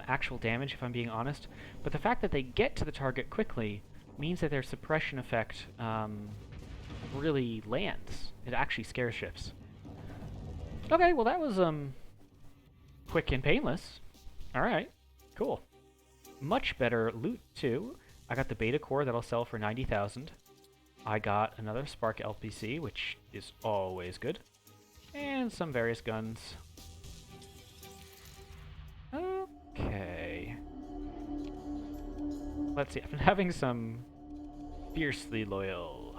actual damage, if I'm being honest. But the fact that they get to the target quickly means that their suppression effect really lands. It actually scares ships. Okay, well that was quick and painless. Alright, cool. Much better loot, too. I got the beta core that'll sell for 90,000. I got another Spark LPC, which is always good. And some various guns. Okay. Let's see, I've been having some fiercely loyal.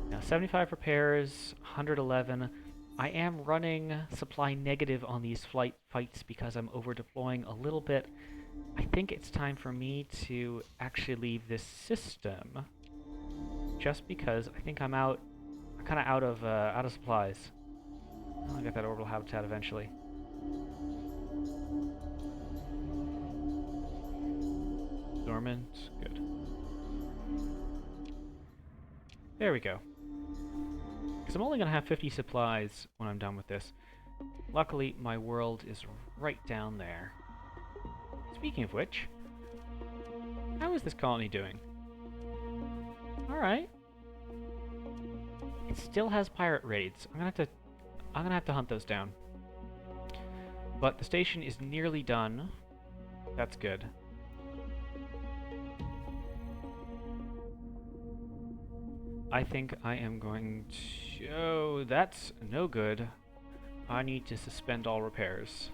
Now 75 repairs, 111. I am running supply negative on these fights because I'm over deploying a little bit. I think it's time for me to actually leave this system, just because I think I'm kind of out of supplies. I'll get that orbital habitat eventually. Dormant, good. There we go. Because I'm only going to have 50 supplies when I'm done with this. Luckily, my world is right down there. Speaking of which, how is this colony doing? Alright. It still has pirate raids. I'm gonna have to hunt those down. But the station is nearly done. That's good. I think I am going to... Oh, that's no good. I need to suspend all repairs.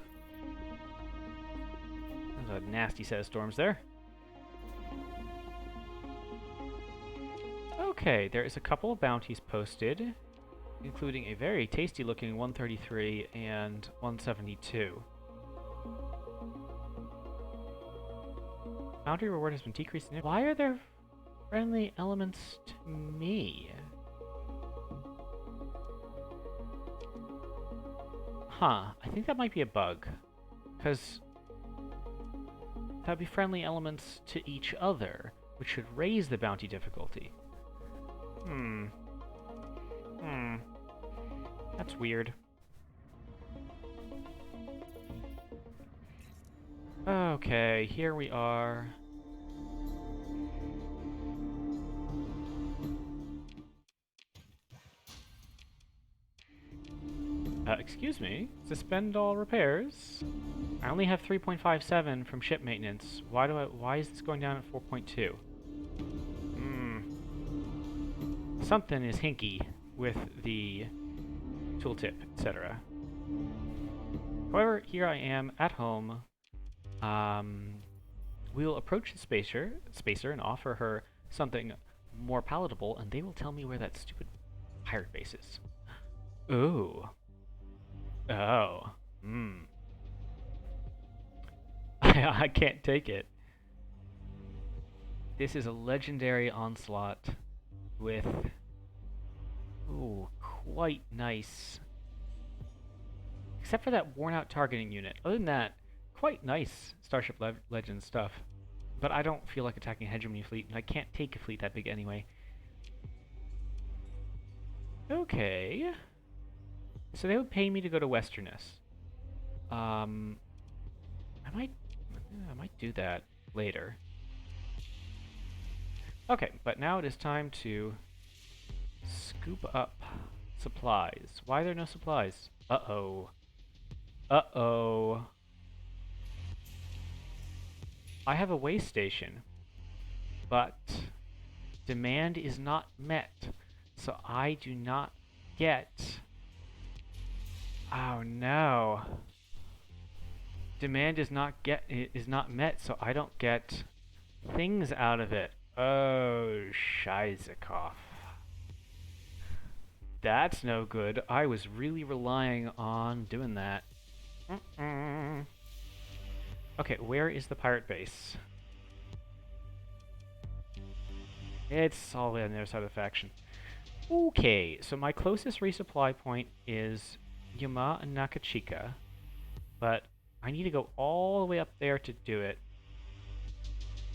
There's a nasty set of storms there. Okay, there is a couple of bounties posted, including a very tasty looking 133 and 172. Bounty reward has been decreased. Why are there friendly elements to me? Huh, I think that might be a bug. Because that'd be friendly elements to each other, which should raise the bounty difficulty. That's weird. Okay, here we are. Excuse me? Suspend all repairs? I only have 3.57 from ship maintenance. Why is this going down at 4.2? Something is hinky with the tooltip, etc. However, here I am at home. We will approach the spacer and offer her something more palatable, and they will tell me where that stupid pirate base is. Ooh. Oh. I can't take it. This is a legendary onslaught with... Ooh, quite nice. Except for that worn-out targeting unit. Other than that, quite nice Starship Legends stuff. But I don't feel like attacking a hegemony fleet, and I can't take a fleet that big anyway. Okay. So they would pay me to go to Westerness. I might do that later. Okay, but now it is time to scoop up supplies. Why are there no supplies? Uh-oh. Uh-oh. I have a way station, but demand is not met, so I do not get... Oh no. Demand is not met, so I don't get things out of it. Oh, Scheizekopf. That's no good. I was really relying on doing that. Okay, where is the pirate base? It's all the way on the other side of the faction. Okay, so my closest resupply point is Yuma and Nakachika, but I need to go all the way up there to do it.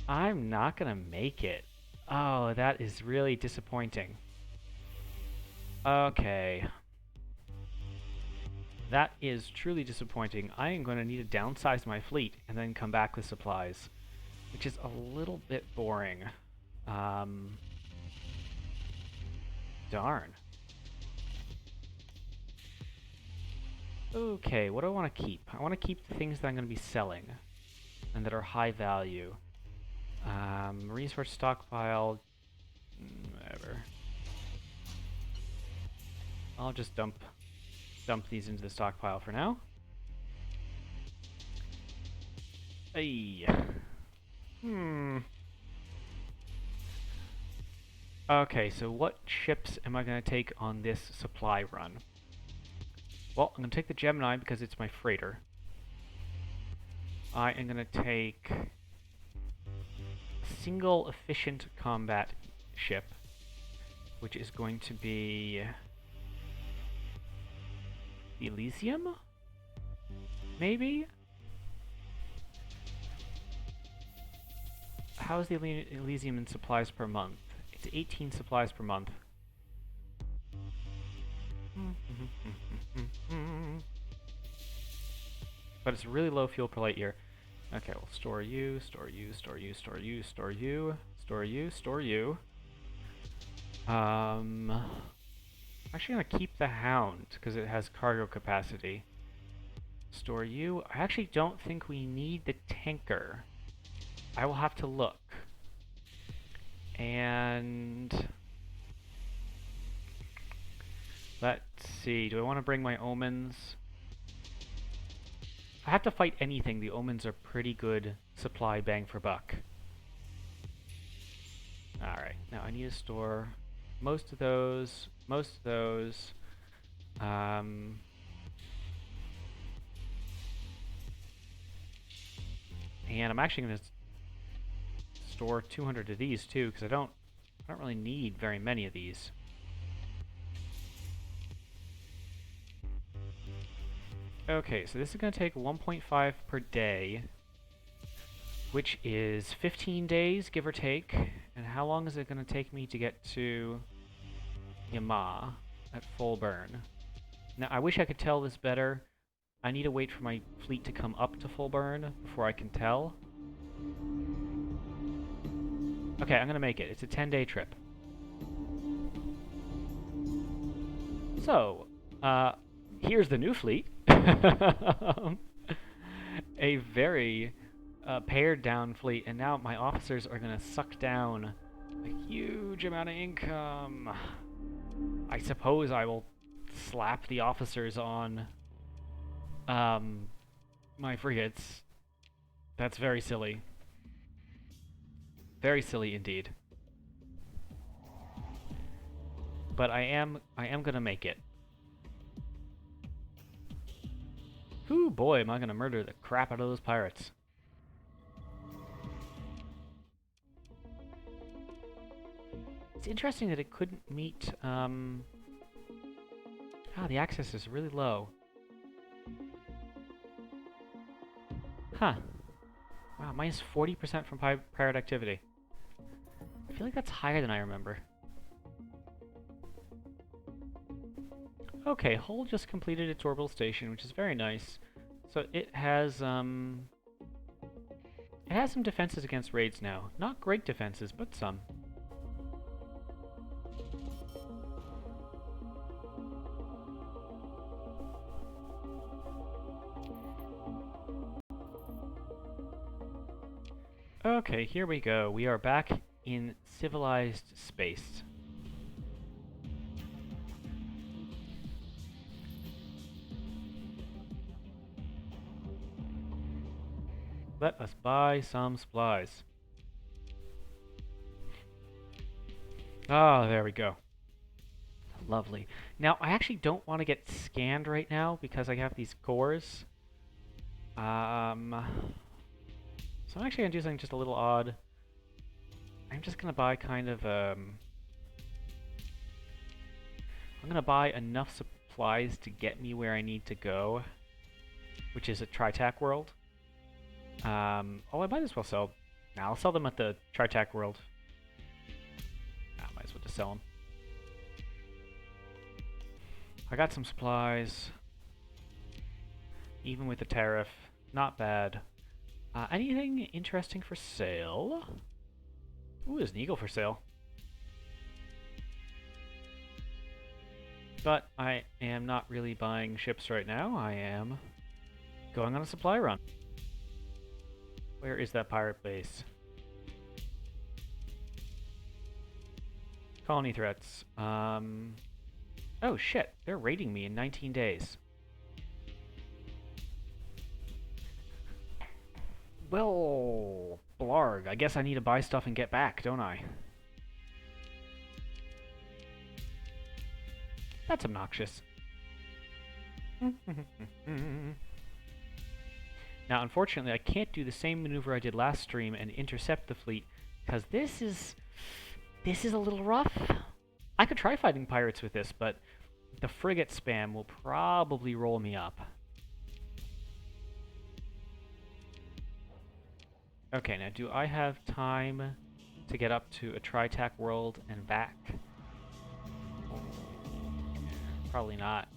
I'm not gonna make it. Oh, that is really disappointing. Okay. That is truly disappointing. I am going to need to downsize my fleet and then come back with supplies, which is a little bit boring. Darn. Okay, what do I want to keep? I want to keep the things that I'm going to be selling and that are high value. Resource stockpile, whatever. I'll just dump these into the stockpile for now. Hey. Okay, so what ships am I going to take on this supply run? Well, I'm going to take the Gemini because it's my freighter. I am going to take a single efficient combat ship, which is going to be the Elysium? Maybe? How is the Elysium in supplies per month? It's 18 supplies per month. But it's really low fuel per light year. Okay, we'll store you, store you, store you, store you, store you, store you, store you. I'm actually gonna keep the Hound because it has cargo capacity. Store you. I actually don't think we need the tanker. I will have to look. And let's see. Do I want to bring my omens? If I have to fight anything, the omens are pretty good supply bang for buck. Alright, now I need to store most of those. And I'm actually going to store 200 of these too, because I don't really need very many of these. Okay, so this is going to take 1.5 per day, which is 15 days, give or take. And how long is it going to take me to get to Yama at full burn? Now, I wish I could tell this better. I need to wait for my fleet to come up to full burn before I can tell. Okay, I'm going to make it. It's a 10-day trip. So, here's the new fleet. A very pared down fleet, and now my officers are going to suck down a huge amount of income. I suppose I will slap the officers on my frigates. That's very silly. Very silly indeed. But I am gonna make it. Ooh, boy, am I gonna murder the crap out of those pirates. It's interesting that it couldn't meet, the access is really low. Huh. Wow, minus 40% from pirate activity. I feel like that's higher than I remember. Okay, Hull just completed its orbital station, which is very nice. So it has some defenses against raids now. Not great defenses, but some. Okay, here we go. We are back in civilized space. Let us buy some supplies. Ah, there we go. Lovely. Now, I actually don't want to get scanned right now because I have these cores. So I'm actually going to do something just a little odd. I'm just going to buy kind of, I'm gonna buy enough supplies to get me where I need to go, which is a Tritac World. Oh, I might as well sell. Nah, I'll sell them at the Tritac World. Nah, might as well just sell them. I got some supplies. Even with the tariff, not bad. Anything interesting for sale? Ooh, there's an eagle for sale. But I am not really buying ships right now. I am going on a supply run. Where is that pirate base? Colony threats. Oh shit, they're raiding me in 19 days. Well, blarg, I guess I need to buy stuff and get back, don't I? That's obnoxious. Now, unfortunately, I can't do the same maneuver I did last stream and intercept the fleet, because this is a little rough. I could try fighting pirates with this, but the frigate spam will probably roll me up. Okay, now do I have time to get up to a Tritac World and back? Probably not.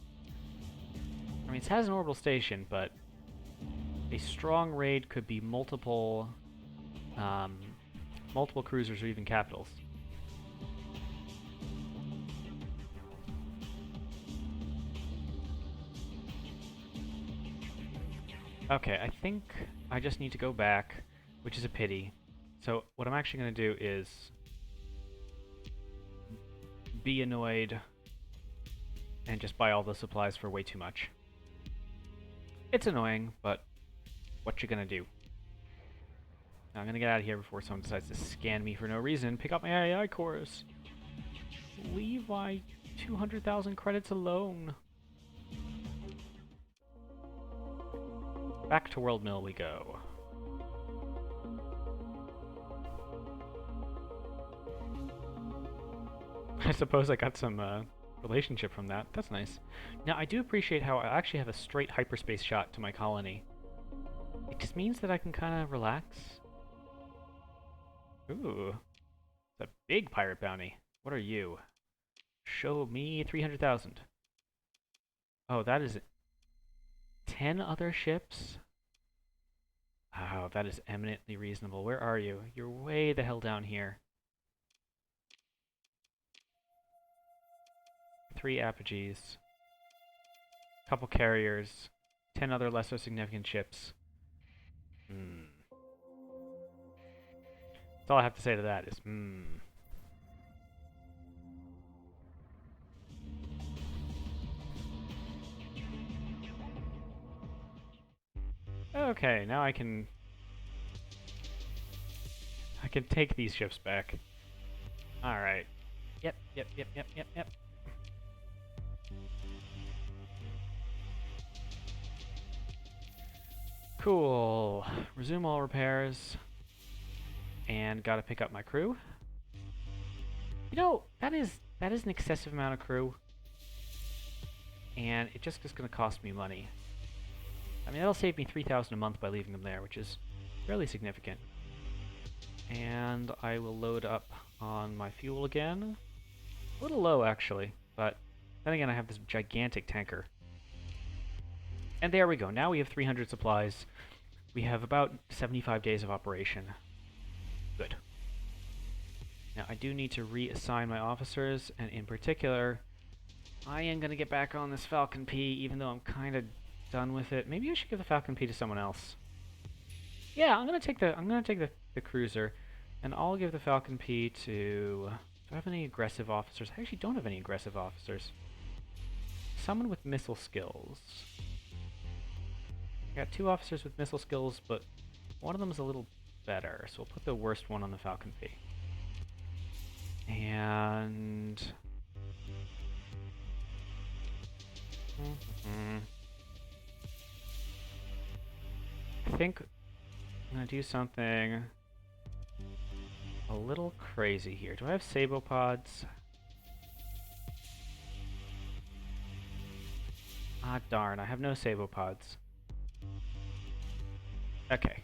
I mean, it has an orbital station, but a strong raid could be multiple cruisers or even capitals. Okay, I think I just need to go back, which is a pity. So what I'm actually going to do is be annoyed and just buy all the supplies for way too much. It's annoying, but what you gonna do? Now, I'm gonna get out of here before someone decides to scan me for no reason. Pick up my AI cores. Leave my 200,000 credits alone. Back to World Mill we go. I suppose I got some relationship from that. That's nice. Now, I do appreciate how I actually have a straight hyperspace shot to my colony. It just means that I can kind of relax. Ooh. It's a big pirate bounty. What are you? Show me 300,000. Oh, that is 10 other ships? Oh, that is eminently reasonable. Where are you? You're way the hell down here. 3 apogees. Couple carriers. 10 other lesser significant ships. That's all I have to say to that is, Okay, now I can take these ships back. Alright. Yep. Cool. Resume all repairs. And gotta pick up my crew. You know, that is an excessive amount of crew. And it just is gonna cost me money. I mean, that'll save me 3,000 a month by leaving them there, which is fairly significant. And I will load up on my fuel again. A little low, actually, but then again, I have this gigantic tanker. And there we go. Now we have 300 supplies. We have about 75 days of operation. Good. Now, I do need to reassign my officers, and in particular, I am going to get back on this Falcon P, even though I'm kind of done with it. Maybe I should give the Falcon P to someone else. Yeah, I'm gonna take the cruiser, and I'll give the Falcon P to. Do I have any aggressive officers? I actually don't have any aggressive officers. Someone with missile skills. I got 2 officers with missile skills, but one of them is a little better, so we'll put the worst one on the Falcon P. And I think I'm gonna do something a little crazy here. Do I have sabopods? Ah, darn, I have no sabopods. Okay.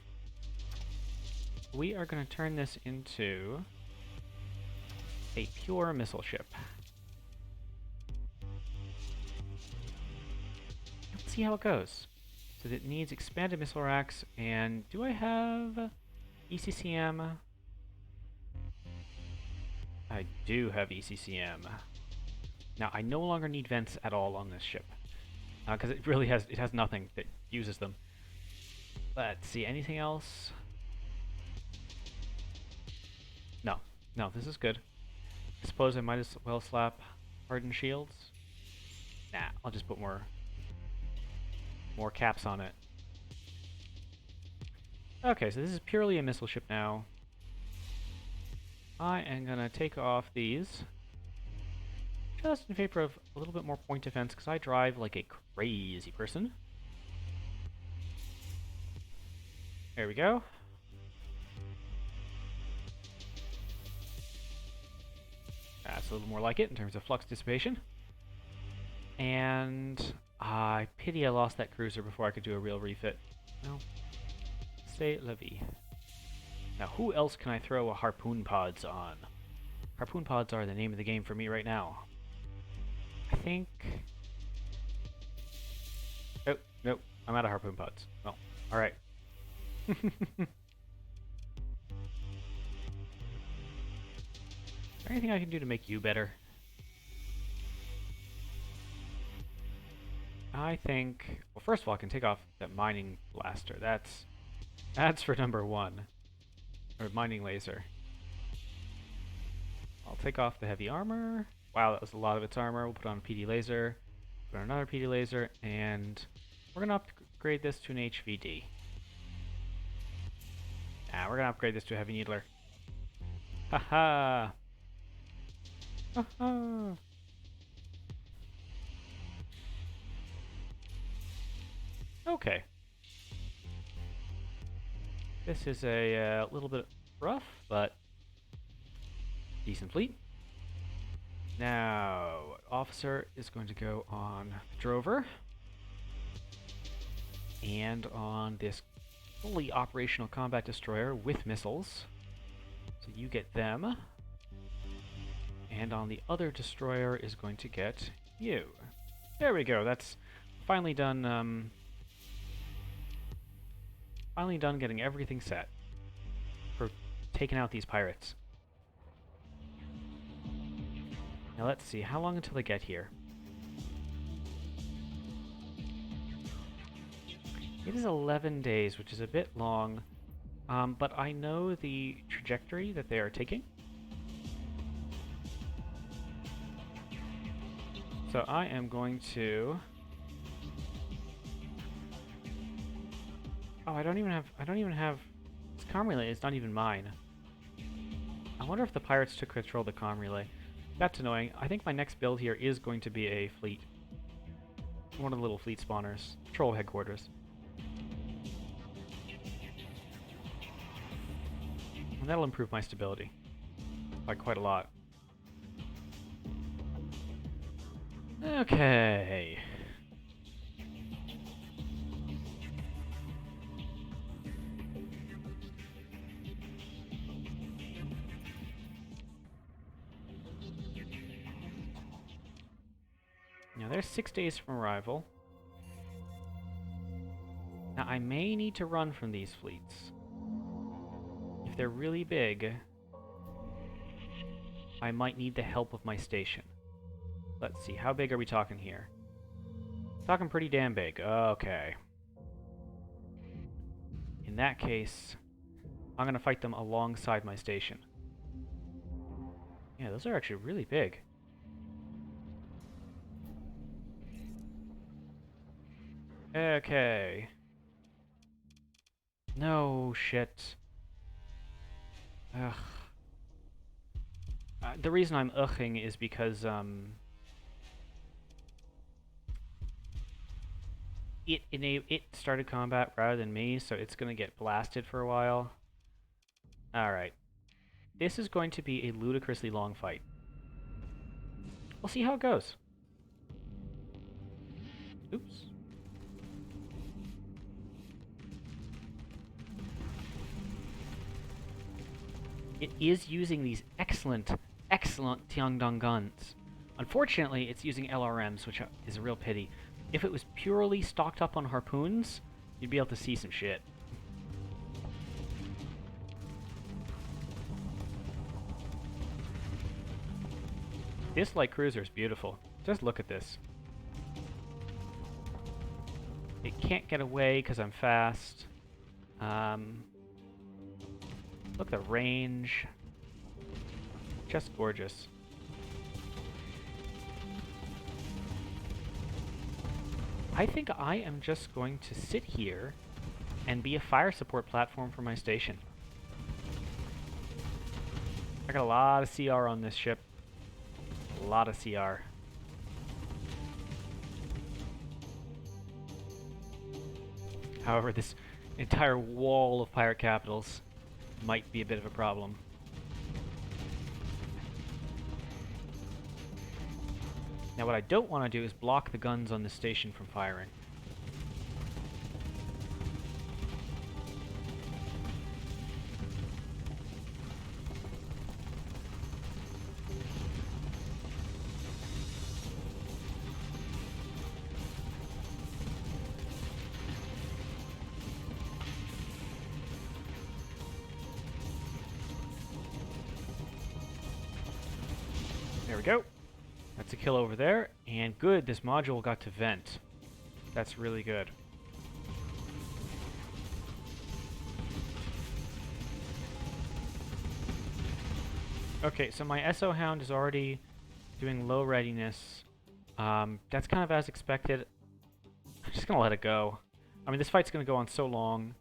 We are going to turn this into a pure missile ship. Let's see how it goes. So it needs expanded missile racks, and do I have ECCM? I do have ECCM. Now, I no longer need vents at all on this ship, because it really has nothing that uses them. Let's see, anything else? No, no, this is good. I suppose I might as well slap hardened shields. Nah, I'll just put more caps on it. Okay, so this is purely a missile ship now. I am gonna take off these just in favor of a little bit more point defense, because I drive like a crazy person. There we go. That's a little more like it in terms of flux dissipation. And I pity I lost that cruiser before I could do a real refit. No. C'est la vie. Now, who else can I throw a harpoon pods on? Harpoon pods are the name of the game for me right now. I think... Oh, nope. I'm out of harpoon pods. Well, alright. Is there anything I can do to make you better? I think... Well, first of all, I can take off that mining blaster. That's for number one. Or mining laser. I'll take off the heavy armor. Wow, that was a lot of its armor. We'll put on a PD laser. Put on another PD laser. And we're going to upgrade this to an HVD. We're going to upgrade this to a heavy needler. Haha! Haha! Okay. This is a little bit rough, but decent fleet. Now, officer is going to go on Drover. And on this fully operational combat destroyer with missiles. So you get them. And on the other destroyer is going to get you. There we go. That's finally done. Finally done getting everything set for taking out these pirates. Now let's see, how long until they get here? It is 11 days, which is a bit long, but I know the trajectory that they are taking. So I am going to... Oh, I don't even have... This comm relay is not even mine. I wonder if the pirates took control of the comm relay. That's annoying. I think my next build here is going to be a fleet. One of the little fleet spawners. Patrol headquarters. And that'll improve my stability. By quite a lot. Okay. Now they're 6 days from arrival. Now I may need to run from these fleets. If they're really big, I might need the help of my station. Let's see, how big are we talking here? Talking pretty damn big. Okay. In that case, I'm gonna fight them alongside my station. Yeah, those are actually really big. Okay. No shit. Ugh. The reason I'm ughing is because, it started combat rather than me, so it's gonna get blasted for a while. Alright. This is going to be a ludicrously long fight. We'll see how it goes. Oops. It is using these excellent Tiangdong guns. Unfortunately, it's using LRMs, which is a real pity. If it was purely stocked up on harpoons, you'd be able to see some shit. This light cruiser is beautiful. Just look at this. It can't get away because I'm fast. Look at the range. Just gorgeous. I think I am just going to sit here and be a fire support platform for my station. I got a lot of CR on this ship. A lot of CR. However, this entire wall of pirate capitals might be a bit of a problem. Now what I don't want to do is block the guns on the station from firing. There we go. That's a kill over there. And good, this module got to vent. That's really good. Okay, so my SO Hound is already doing low readiness. That's kind of as expected. I'm just gonna let it go. I mean, this fight's gonna go on so long.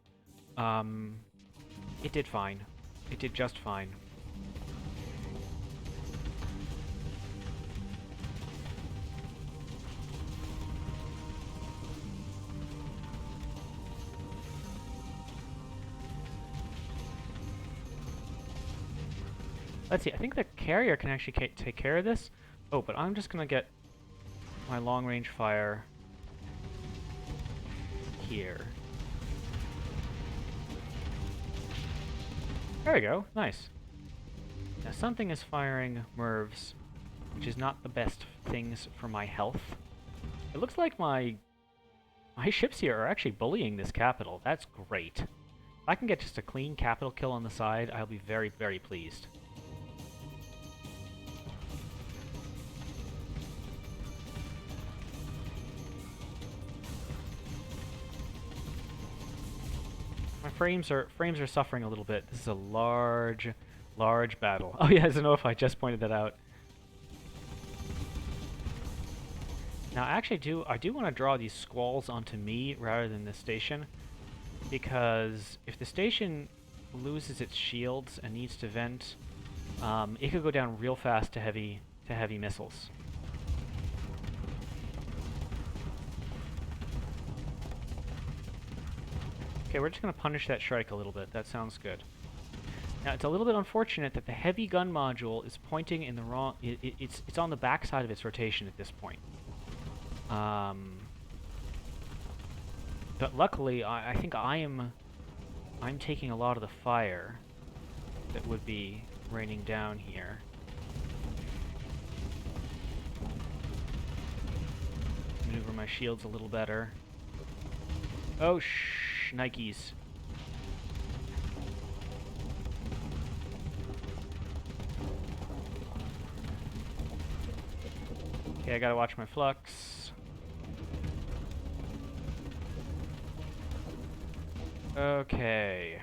It did fine. It did just fine. Let's see, I think the carrier can actually take care of this. Oh, but I'm just gonna get my long-range fire here. There we go, nice. Now something is firing MIRVs, which is not the best things for my health. It looks like my ships here are actually bullying this capital. That's great. If I can get just a clean capital kill on the side, I'll be very, very pleased. My frames are suffering a little bit. This is a large battle. Oh yeah, I don't know if I just pointed that out. Now, actually, I do want to draw these squalls onto me rather than the station, because if the station loses its shields and needs to vent, it could go down real fast to heavy missiles. Okay, we're just going to punish that Shrike a little bit. That sounds good. Now, it's a little bit unfortunate that the heavy gun module is pointing in the wrong... It's on the back side of its rotation at this point. But luckily, I think I'm taking a lot of the fire that would be raining down here. Maneuver my shields a little better. Oh, Nikes. Okay, I gotta watch my flux. Okay.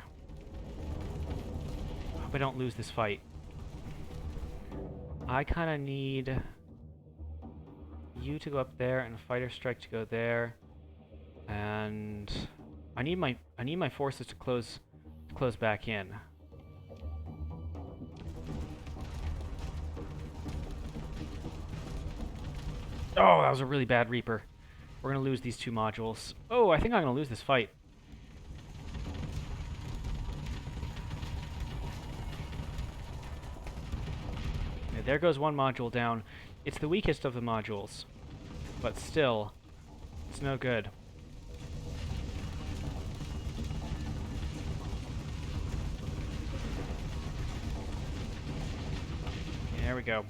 Hope I don't lose this fight. I kinda need you to go up there and a fighter strike to go there. And I need my forces to close back in. Oh, that was a really bad Reaper. We're gonna lose these two modules. Oh, I think I'm gonna lose this fight. Okay, there goes one module down. It's the weakest of the modules, but still, It's no good. There we go.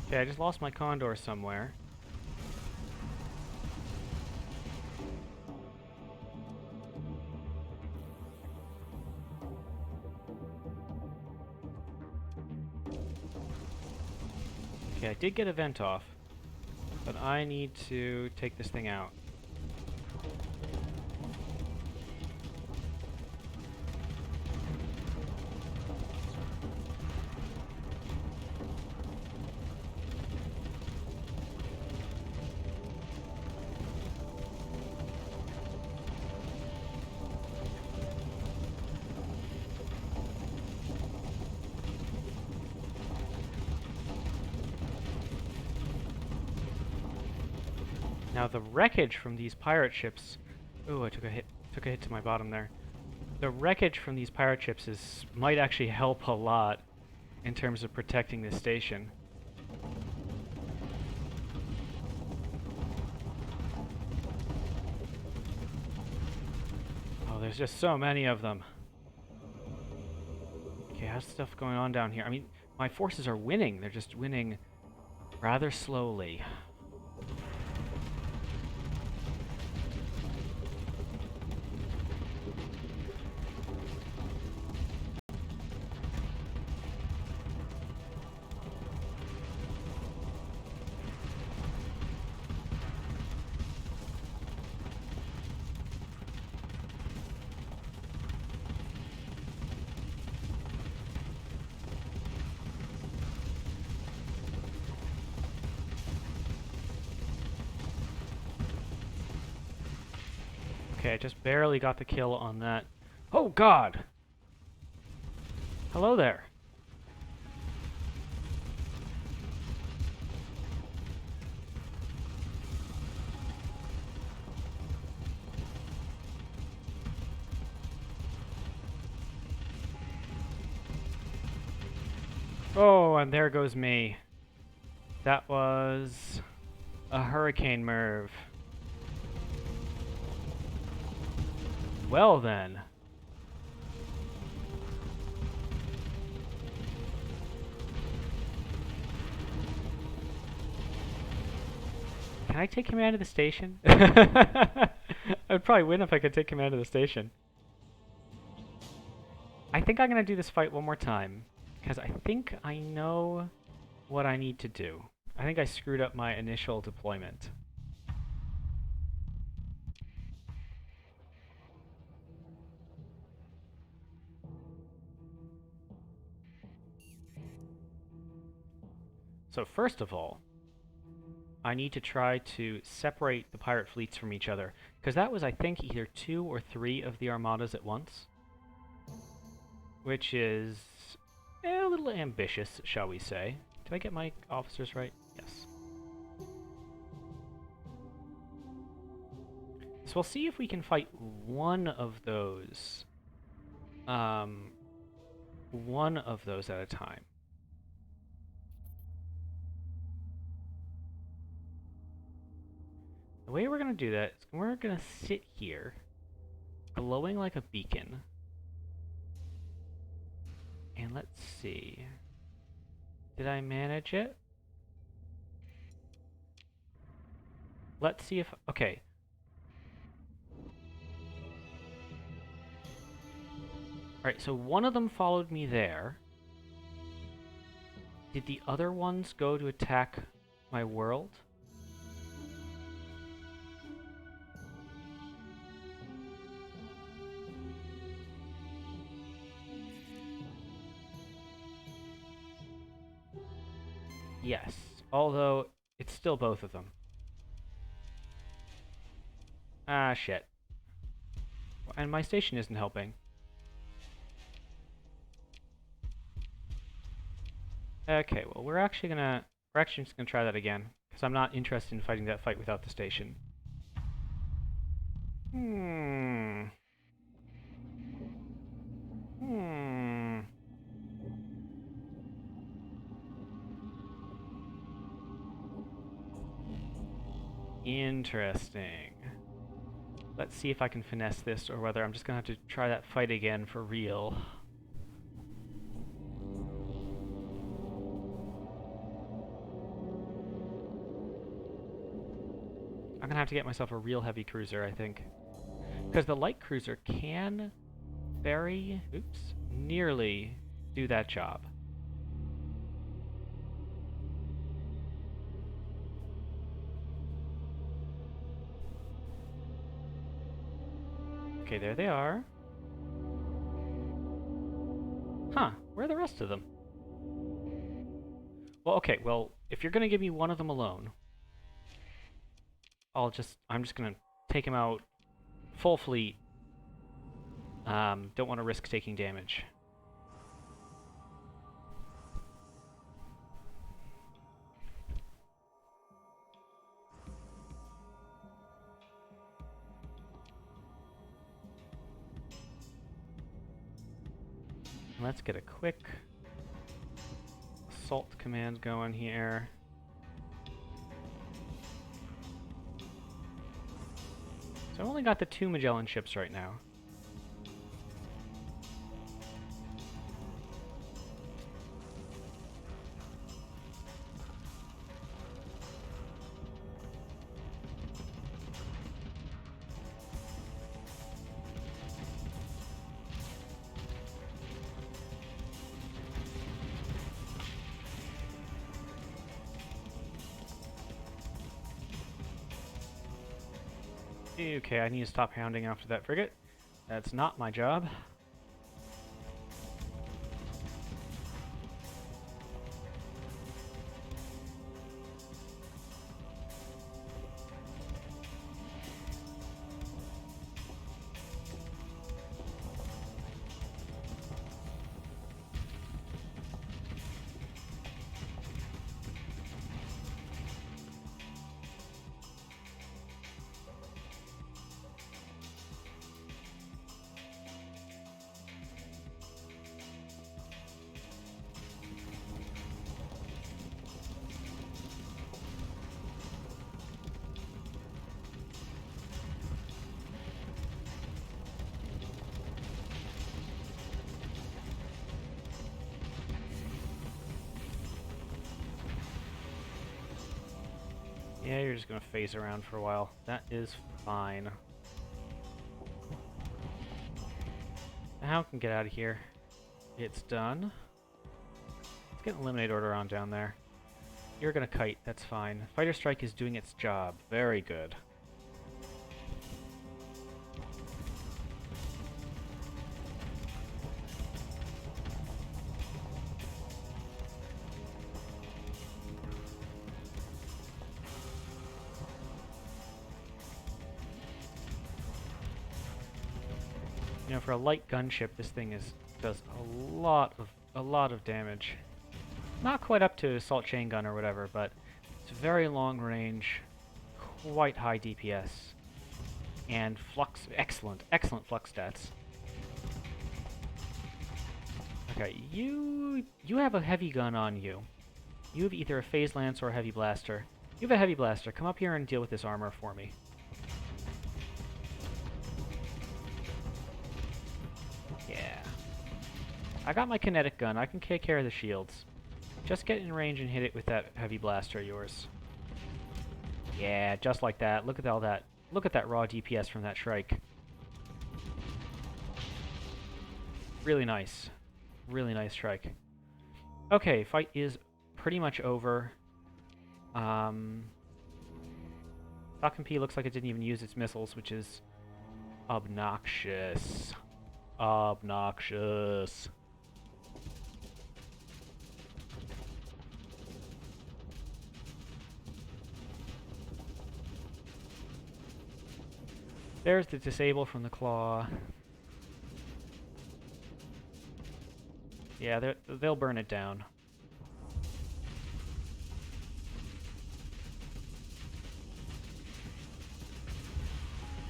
Okay, I just lost my condor somewhere. Okay, I did get a vent off, but I need to take this thing out. Now the wreckage from these pirate ships... Ooh, I took a hit to my bottom there. The wreckage from these pirate ships might actually help a lot in terms of protecting this station. Oh, there's just so many of them. Okay, how's stuff going on down here? I mean, my forces are winning. They're just winning rather slowly. Okay, I just barely got the kill on that. Oh, God! Hello there. Oh, and there goes me. That was a hurricane Merv. Well then. Can I take command of the station? I'd probably win if I could take command of the station. I think I'm gonna do this fight one more time, because I think I know what I need to do. I think I screwed up my initial deployment. So first of all, I need to try to separate the pirate fleets from each other, because that was, I think, either 2 or 3 of the armadas at once, which is a little ambitious, shall we say. Did I get my officers right? Yes. So we'll see if we can fight one of those at a time. The way we're going to do that is we're going to sit here, glowing like a beacon. And let's see. Did I manage it? Let's see if... Okay. Alright, so one of them followed me there. Did the other ones go to attack my world? Yes, although it's still both of them. Ah, shit. And my station isn't helping. Okay, well, we're actually gonna We're actually just going to try that again, because I'm not interested in fighting that fight without the station. Hmm. Interesting. Let's see if I can finesse this, or whether I'm just going to have to try that fight again for real. I'm going to have to get myself a real heavy cruiser, I think. Because the light cruiser can nearly do that job. Okay, there they are. Huh, where are the rest of them? Well, okay, well, if you're gonna give me one of them alone, I'm just gonna take him out full fleet. Don't want to risk taking damage. Let's get a quick assault command going here. So I've only got the 2 Magellan ships right now. Okay, I need to stop hounding after that frigate. That's not my job. Yeah, you're just gonna phase around for a while. That is fine. How can get out of here? It's done. Let's get an eliminate order on down there. You're gonna kite, that's fine. Fighter strike is doing its job. Very good. You know, for a light gunship, this thing does a lot of damage. Not quite up to assault chain gun or whatever, but it's very long range, quite high DPS, and excellent flux stats. Okay, you have a heavy gun on you. You have either a phase lance or a heavy blaster. You have a heavy blaster. Come up here and deal with this armor for me. Yeah. I got my kinetic gun. I can take care of the shields. Just get in range and hit it with that heavy blaster of yours. Yeah, just like that. Look at all that. Look at that raw DPS from that Shrike. Really nice. Really nice Shrike. Okay, fight is pretty much over. Falcon P looks like it didn't even use its missiles, which is obnoxious. Obnoxious. There's the disable from the claw. Yeah, they'll burn it down.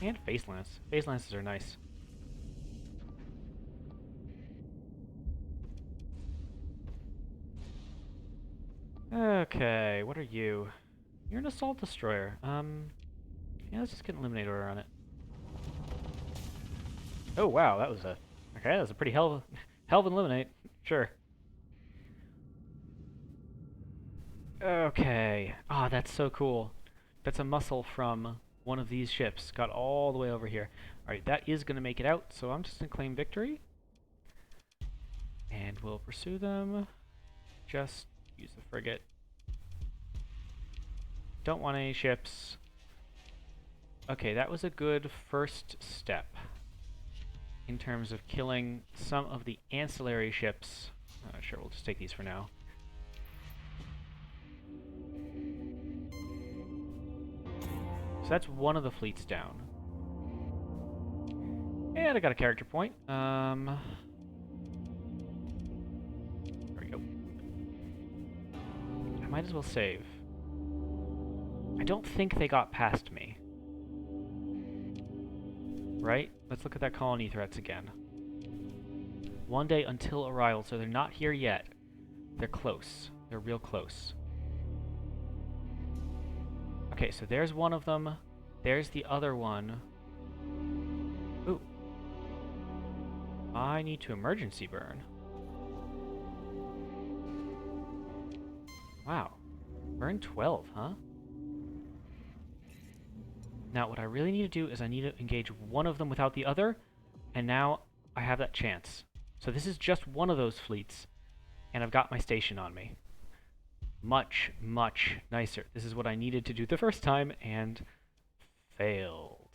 And Face Lance. Face Lances are nice. Okay, what are you? You're an Assault Destroyer. Yeah, let's just get an Eliminate Order on it. Oh wow, that was a... Okay, that was a pretty hell of an Eliminate. Sure. Okay. Ah, that's so cool. That's a muscle from one of these ships. Got all the way over here. Alright, that is going to make it out, so I'm just going to claim victory. And we'll pursue them. Just use the frigate. Don't want any ships. Okay, that was a good first step in terms of killing some of the ancillary ships. Sure, we'll just take these for now. So that's one of the fleets down. And I got a character point. There we go. I might as well save. I don't think they got past me. Right? Let's look at that colony threats again. 1 day until arrival, so they're not here yet. They're close. They're real close. Okay, so there's one of them. There's the other one. Ooh. I need to emergency burn. Wow. Burn 12, huh? Now, what I really need to do is I need to engage one of them without the other, and now I have that chance. So this is just one of those fleets, and I've got my station on me. Much, much nicer. This is what I needed to do the first time, and failed.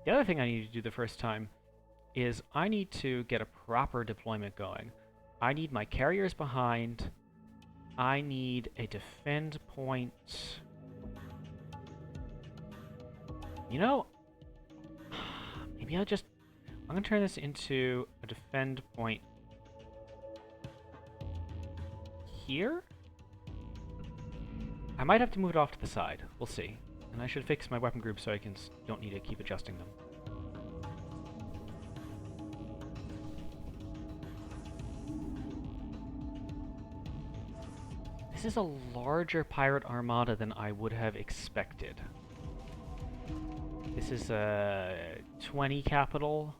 The other thing I need to do the first time is I need to get a proper deployment going. I need my carriers behind. I need a defend point. You know, maybe I'm going to turn this into a defend point here? I might have to move it off to the side. We'll see. And I should fix my weapon group so I don't need to keep adjusting them. This is a larger pirate armada than I would have expected. This is a 20 capital,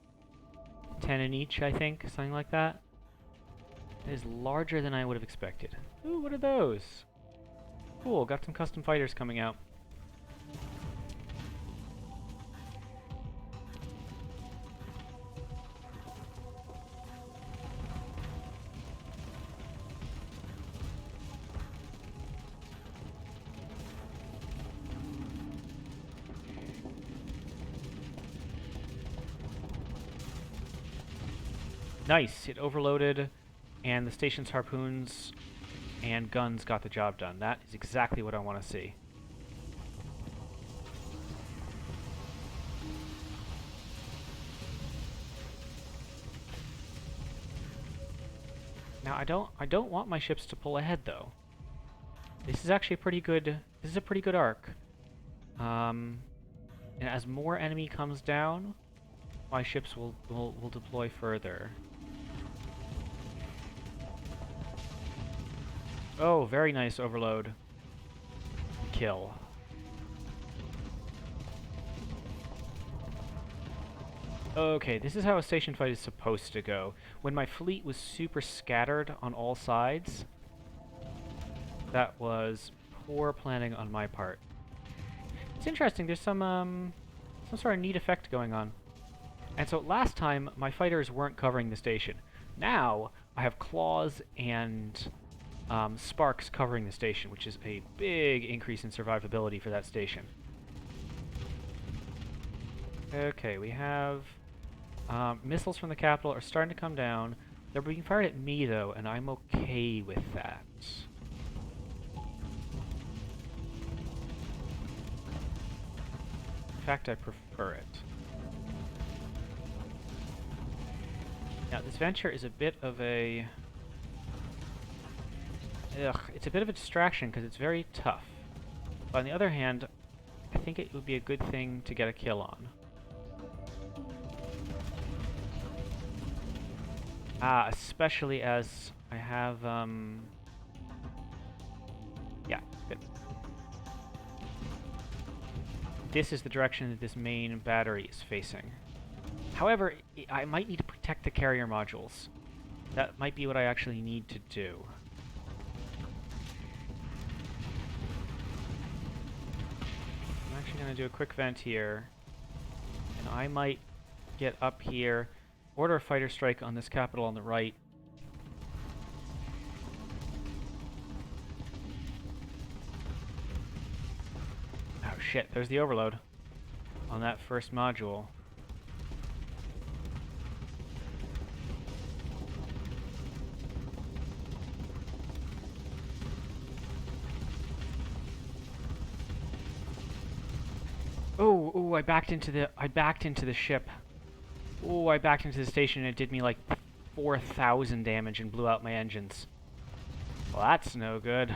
10 in each, I think, something like that. It is larger than I would have expected. Ooh, what are those? Cool, got some custom fighters coming out. Nice, it overloaded, and the station's harpoons and guns got the job done. That is exactly what I want to see. Now I don't want my ships to pull ahead though. This is actually pretty good. This is a pretty good arc. And as more enemy comes down, my ships will deploy further. Oh, very nice overload. Kill. Okay, this is how a station fight is supposed to go. When my fleet was super scattered on all sides, that was poor planning on my part. It's interesting, there's some sort of neat effect going on. And so last time, my fighters weren't covering the station. Now, I have claws and sparks covering the station, which is a big increase in survivability for that station. Okay, we have missiles from the capital are starting to come down. They're being fired at me, though, and I'm okay with that. In fact, I prefer it. Now, this venture is a bit of a... it's a bit of a distraction because it's very tough. But on the other hand, I think it would be a good thing to get a kill on. Especially as I have, yeah, good. This is the direction that this main battery is facing. However, I might need to protect the carrier modules. That might be what I actually need to do. I'm actually going to do a quick vent here. And I might get up here, order a fighter strike on this capital on the right. Oh shit, there's the overload on that first module. Oh, I backed into the ship. Oh, I backed into the station and it did me like 4,000 damage and blew out my engines. Well, that's no good.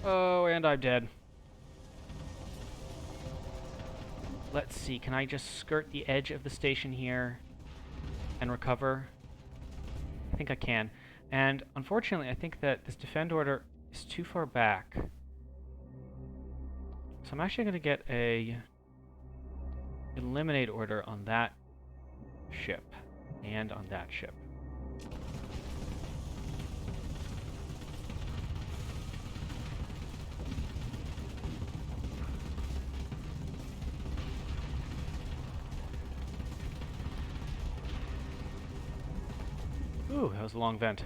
Oh, and I'm dead. Let's see, can I just skirt the edge of the station here and recover? I think I can. And unfortunately, I think that this defend order is too far back. So I'm actually going to get a eliminate order on that ship and on that ship. Ooh, that was a long vent.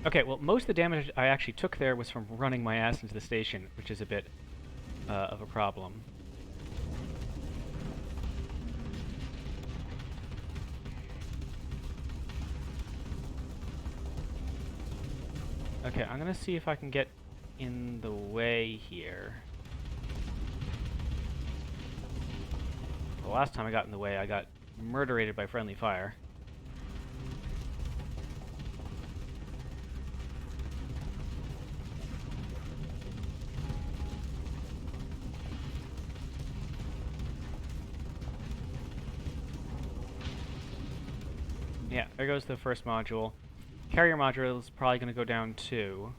Okay, well, most of the damage I actually took there was from running my ass into the station, which is a bit of a problem. Okay, I'm gonna see if I can get in the way here. The last time I got in the way, I got murderated by friendly fire. Yeah, there goes the first module. Carrier module is probably going to go down too.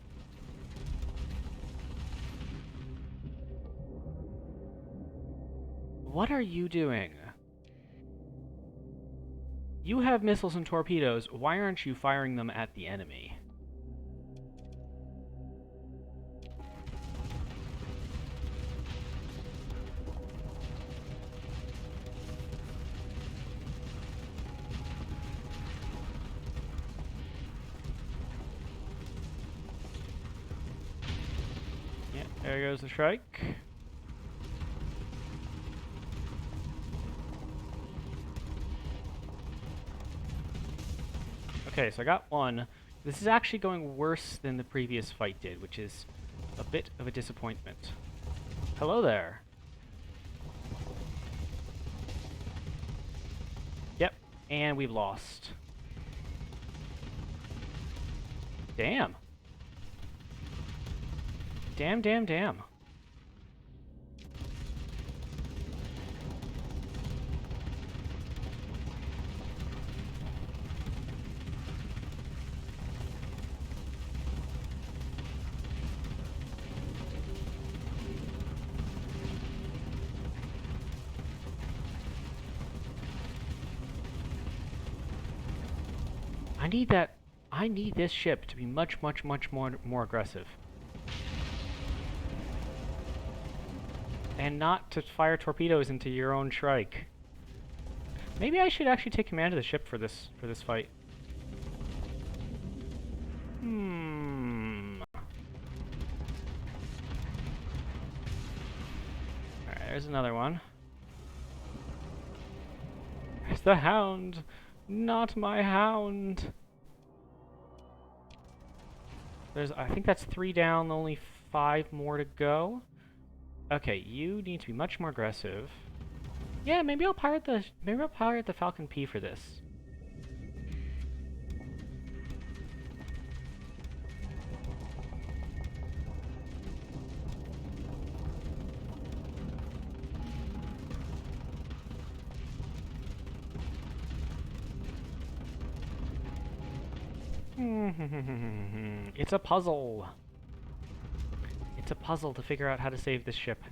What are you doing? You have missiles and torpedoes. Why aren't you firing them at the enemy? Yeah, there goes the strike. Okay, so I got one. This is actually going worse than the previous fight did, which is a bit of a disappointment. Hello there. Yep, and we've lost. Damn. Damn. I need this ship to be much more aggressive. And not to fire torpedoes into your own Shrike. Maybe I should actually take command of the ship for this fight. Alright, there's another one. There's the Hound! Not my Hound! I think that's 3 down, only 5 more to go. Okay, you need to be much more aggressive. Yeah, maybe I'll pirate the Falcon P for this. It's a puzzle. It's a puzzle to figure out how to save this ship.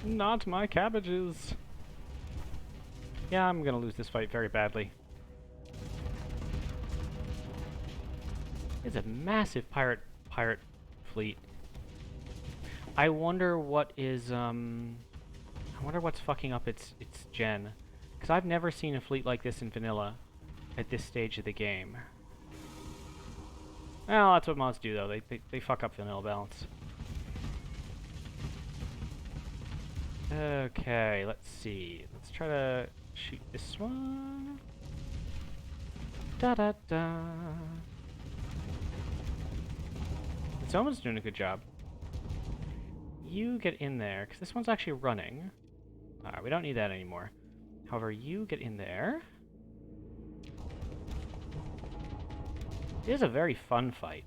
Not my cabbages. Yeah, I'm gonna lose this fight very badly. It's a massive pirate fleet. I wonder what is I wonder what's fucking up its gen. Because I've never seen a fleet like this in vanilla at this stage of the game. Well, that's what mods do though. They fuck up vanilla balance. Okay, let's see. Let's try to shoot this one. Da-da-da. Someone's doing a good job. You get in there, because this one's actually running. Alright, we don't need that anymore. However, you get in there. It is a very fun fight.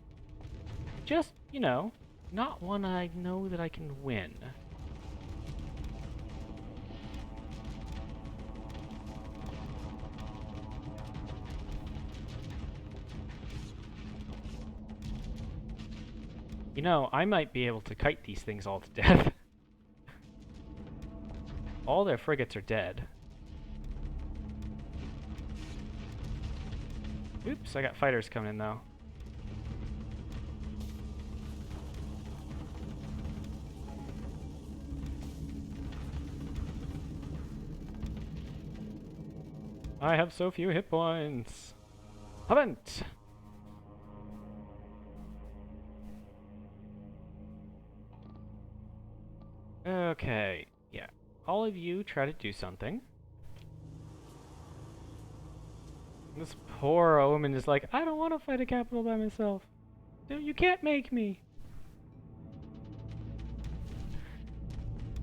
Just, you know, not one I know that I can win. You know, I might be able to kite these things all to death. All their frigates are dead. Oops, I got fighters coming in though. I have so few hit points. Haven't! Okay, yeah. All of you try to do something. This poor omen is like, I don't want to fight a capital by myself. No, you can't make me.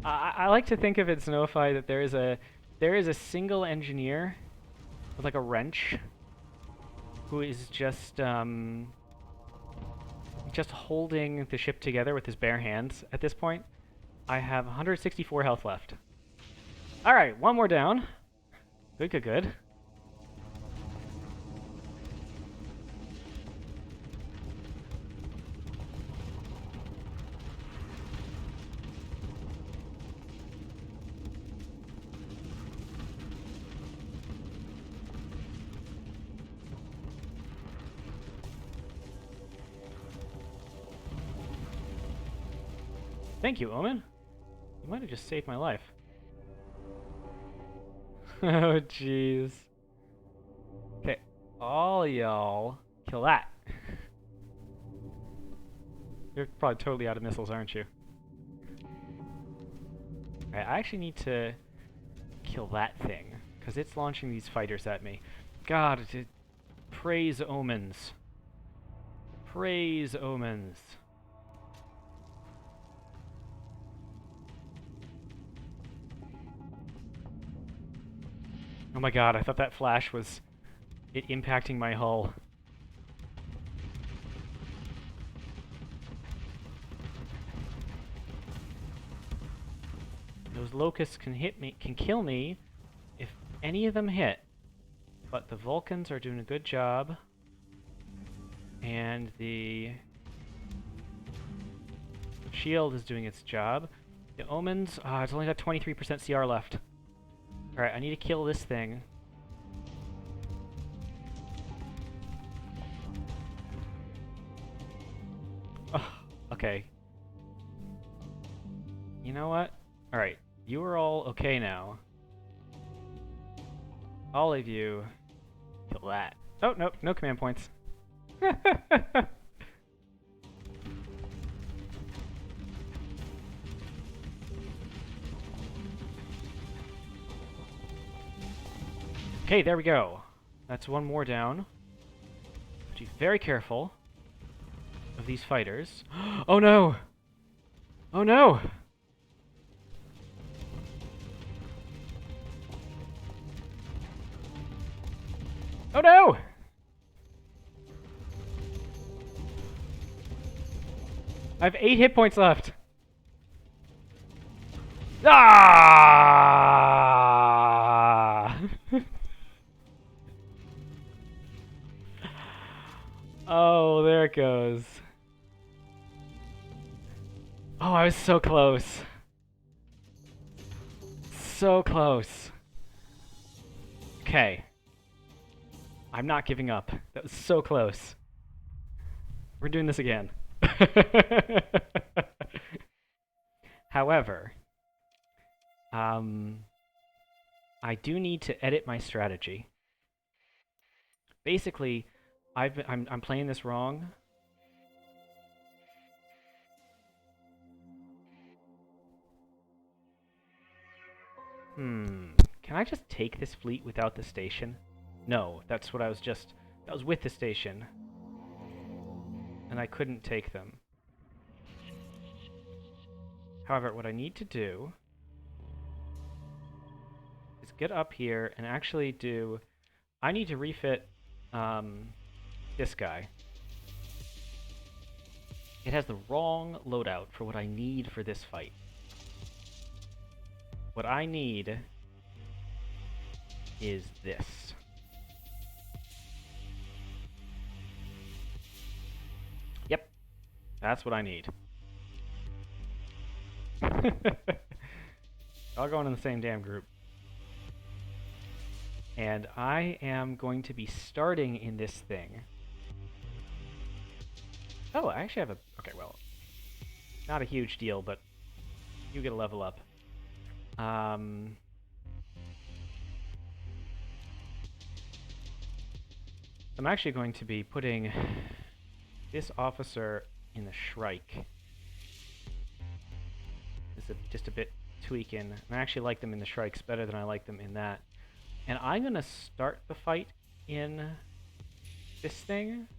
I like to think of it, Snowify, that there is a single engineer with like a wrench who is just holding the ship together with his bare hands at this point. I have 164 health left. Alright, one more down. Good, good, good. Thank you, Omen. You might have just saved my life. Oh, jeez. Okay, all y'all kill that. You're probably totally out of missiles, aren't you? Alright, I actually need to kill that thing, because it's launching these fighters at me. God, praise omens. Praise omens. Oh my god, I thought that flash was it impacting my hull. Those locusts can hit me, can kill me if any of them hit. But the Vulcans are doing a good job. And the shield is doing its job. The omens, it's only got 23% CR left. Alright, I need to kill this thing. Oh, okay. You know what? Alright, you are all okay now. All of you, kill that. Oh, no, no command points. Okay, there we go. That's one more down. Be very careful of these fighters. Oh no! Oh no! Oh no! I have 8 hit points left. Ah! Oh, there it goes. Oh, I was so close. So close. Okay. I'm not giving up. That was so close. We're doing this again. However, I do need to edit my strategy. Basically, I'm playing this wrong. Can I just take this fleet without the station? No, that's what I was just... That was with the station. And I couldn't take them. However, what I need to do is get up here and actually do... I need to refit this guy. It has the wrong loadout for what I need for this fight. What I need is this. Yep, that's what I need. All going in the same damn group. And I am going to be starting in this thing. Oh, I actually have a... Okay, well, not a huge deal, but you get a level up. I'm actually going to be putting this officer in the Shrike. This is just a bit tweaking. I actually like them in the Shrikes better than I like them in that. And I'm going to start the fight in this thing.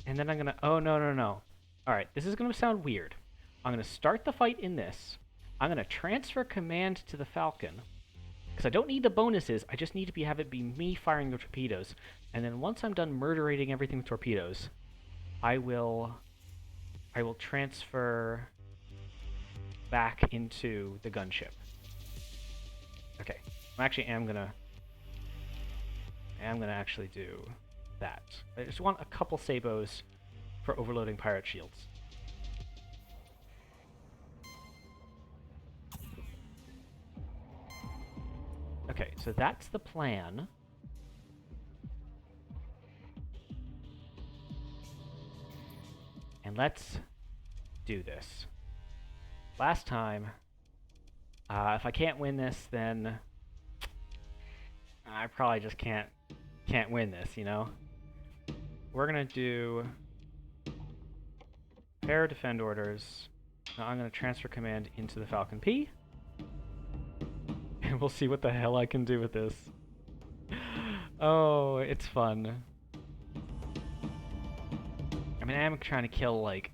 And then I'm going to... Oh, no. Alright, this is going to sound weird. I'm going to start the fight in this. I'm going to transfer command to the Falcon. Because I don't need the bonuses, I just need to have it be me firing the torpedoes. And then once I'm done murderating everything with torpedoes, I will transfer back into the gunship. Okay, I actually am gonna actually do that. I just want a couple sabos for overloading pirate shields. Okay, so that's the plan. And let's do this. Last time, if I can't win this, then I probably just can't win this, you know? We're gonna do pair defend orders. Now I'm gonna transfer command into the Falcon P. And we'll see what the hell I can do with this. Oh, it's fun. I mean, I am trying to kill, like,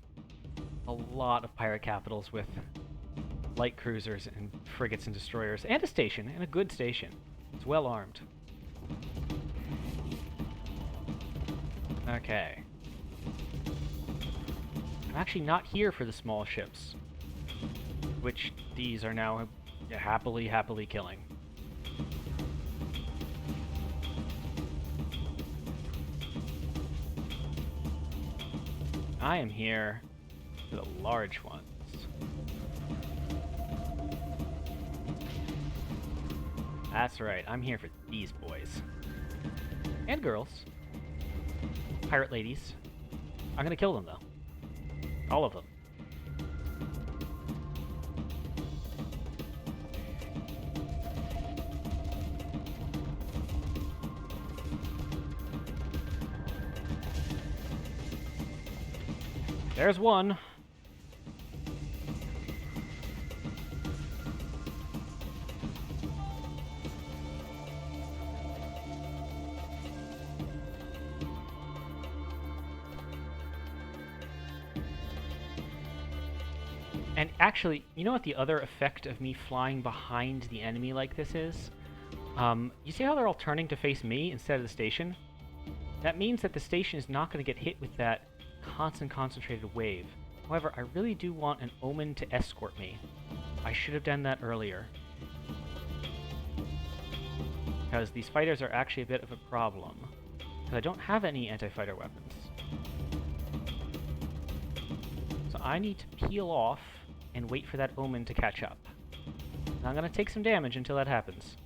a lot of pirate capitals with light cruisers and frigates and destroyers, and a station, and a good station. It's well armed. Okay. I'm actually not here for the small ships, which these are now happily killing. I am here for the large ones. That's right, I'm here for these boys. And girls. Pirate ladies. I'm gonna kill them, though. All of them. There's one. And actually, you know what the other effect of me flying behind the enemy like this is? You see how they're all turning to face me instead of the station? That means that the station is not going to get hit with that constant concentrated wave. However, I really do want an omen to escort me. I should have done that earlier. Because these fighters are actually a bit of a problem. Because I don't have any anti-fighter weapons. So I need to peel off and wait for that omen to catch up. Now I'm going to take some damage until that happens.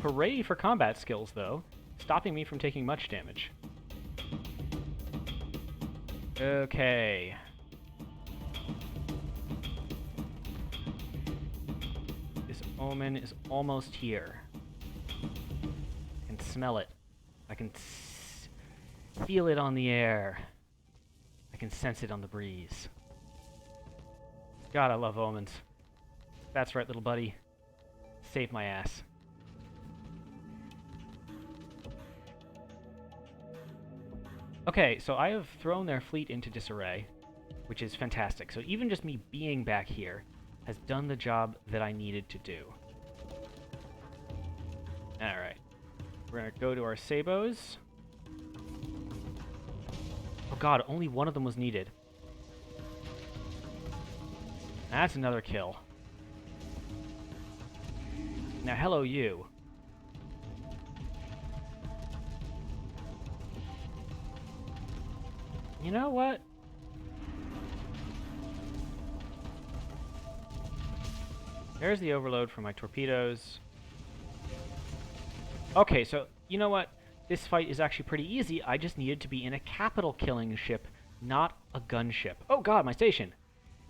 Hooray for combat skills, though, stopping me from taking much damage. Okay. This omen is almost here. I can smell it. I can feel it on the air. I can sense it on the breeze. God, I love omens. That's right, little buddy. Save my ass. Okay, so I have thrown their fleet into disarray, which is fantastic. So even just me being back here has done the job that I needed to do. Alright. We're gonna go to our sabos. Oh god, only one of them was needed. That's another kill. Now, hello you. You know what? There's the overload for my torpedoes. Okay, so, you know what? This fight is actually pretty easy. I just needed to be in a capital killing ship, not a gunship. Oh god, my station!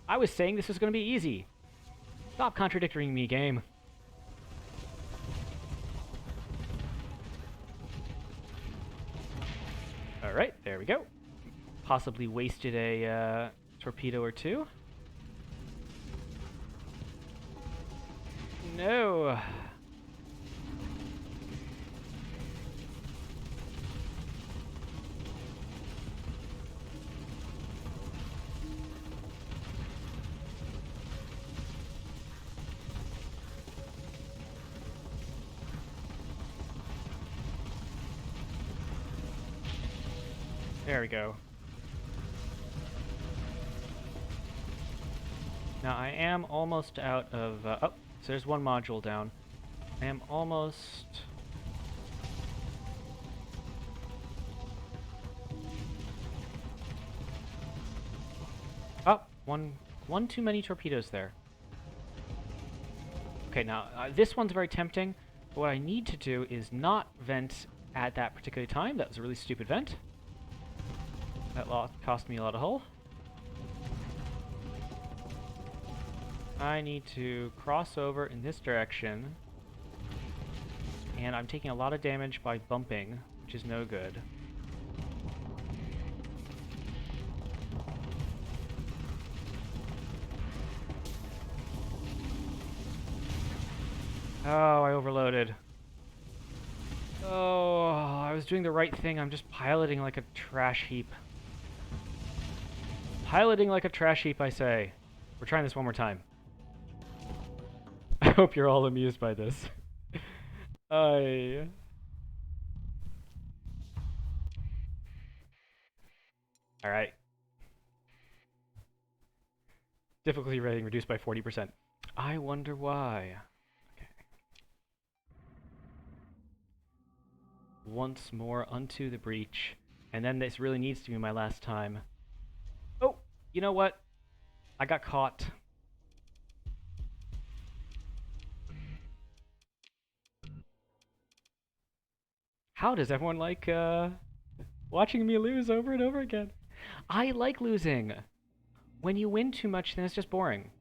I was saying this was going to be easy. Stop contradicting me, game. Alright, there we go. Possibly wasted a torpedo or two. No. There we go. Now I am almost out of... oh, so there's one module down. I am almost... oh, one too many torpedoes there. Okay, now this one's very tempting. But what I need to do is not vent at that particular time. That was a really stupid vent. That cost me a lot of hull. I need to cross over in this direction. And I'm taking a lot of damage by bumping, which is no good. Oh, I overloaded. Oh, I was doing the right thing. I'm just piloting like a trash heap. Piloting like a trash heap, I say. We're trying this one more time. I hope you're all amused by this. Alright, difficulty rating reduced by 40%. I wonder why. Okay. Once more unto the breach. And then this really needs to be my last time. Oh, you know what? I got caught. How does everyone like watching me lose over and over again? I like losing. When you win too much, then it's just boring.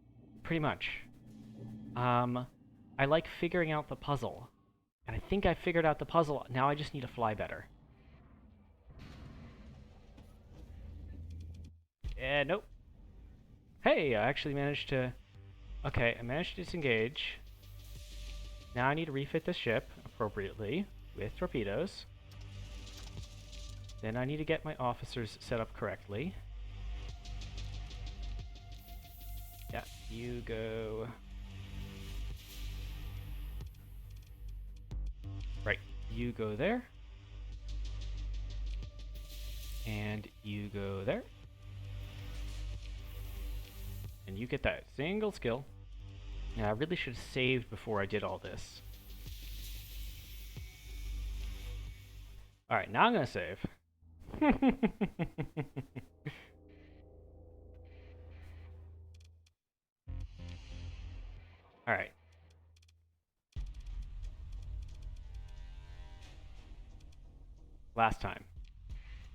Pretty much. I like figuring out the puzzle. And I think I figured out the puzzle. Now I just need to fly better. Nope. Hey, I actually managed to... okay, I managed to disengage. Now I need to refit the ship appropriately with torpedoes. Then I need to get my officers set up correctly. Yeah, you go... Right, you go there. And you go there. And you get that single skill. Now, I really should have saved before I did all this. Alright, now I'm gonna save. Alright. Last time.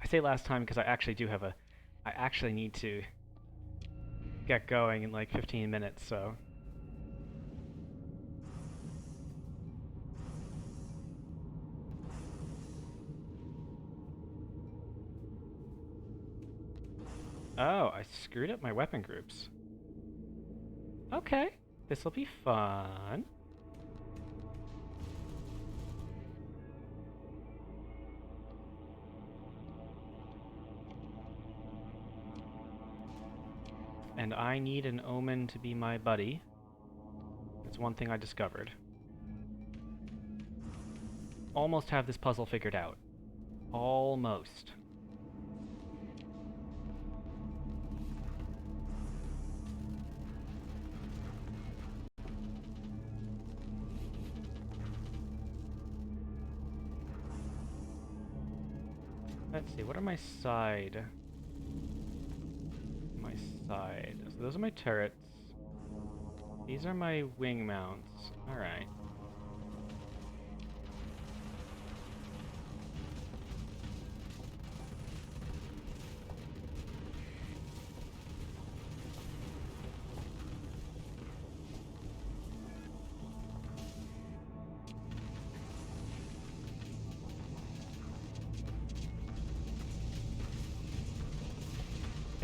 I say last time because I actually do have a... I actually need to get going in like 15 minutes, so... Oh, I screwed up my weapon groups. Okay, this'll be fun. And I need an omen to be my buddy. It's one thing I discovered. Almost have this puzzle figured out. Almost. Let's see, what are my side? My side. So those are my turrets. These are my wing mounts. Alright.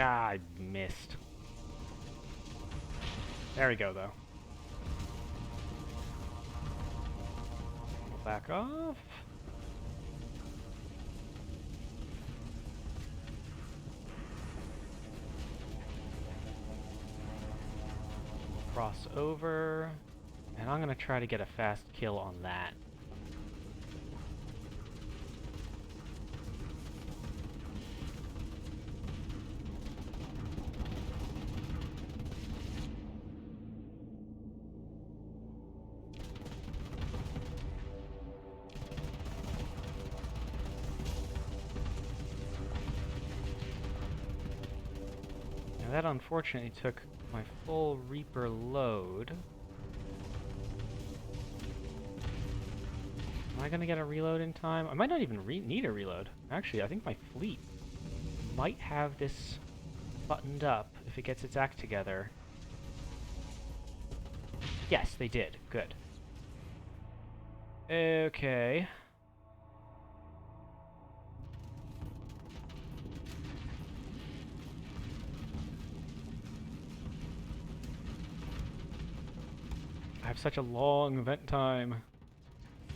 Ah, I missed. There we go, though. Back off. Cross over. And I'm gonna try to get a fast kill on that. That unfortunately took my full Reaper load. Am I gonna get a reload in time? I might not even need a reload. Actually, I think my fleet might have this buttoned up if it gets its act together. Yes, they did. Good. Okay. I have such a long vent time.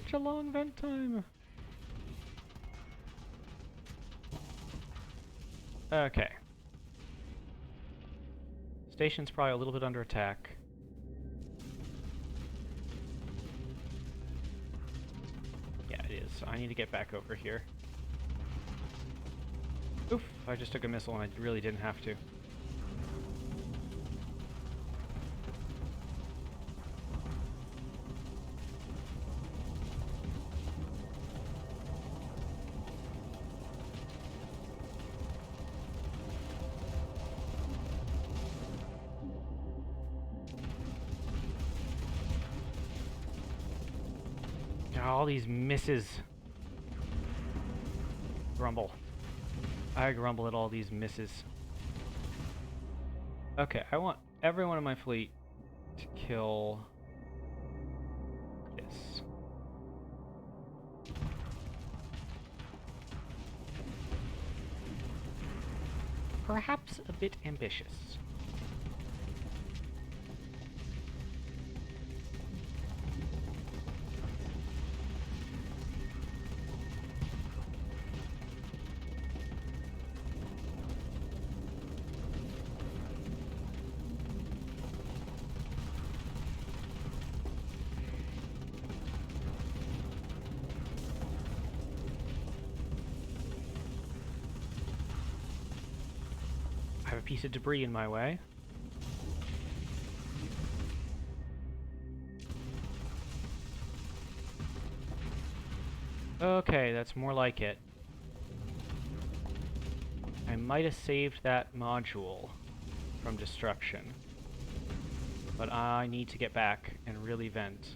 Such a long vent time. Okay. Station's probably a little bit under attack. Yeah, it is. So I need to get back over here. Oof, I just took a missile and I really didn't have to. All these misses. Grumble. I grumble at all these misses. Okay, I want everyone in my fleet to kill this. Perhaps a bit ambitious. piece of debris in my way. Okay, that's more like it. I might have saved that module from destruction. But I need to get back and really vent.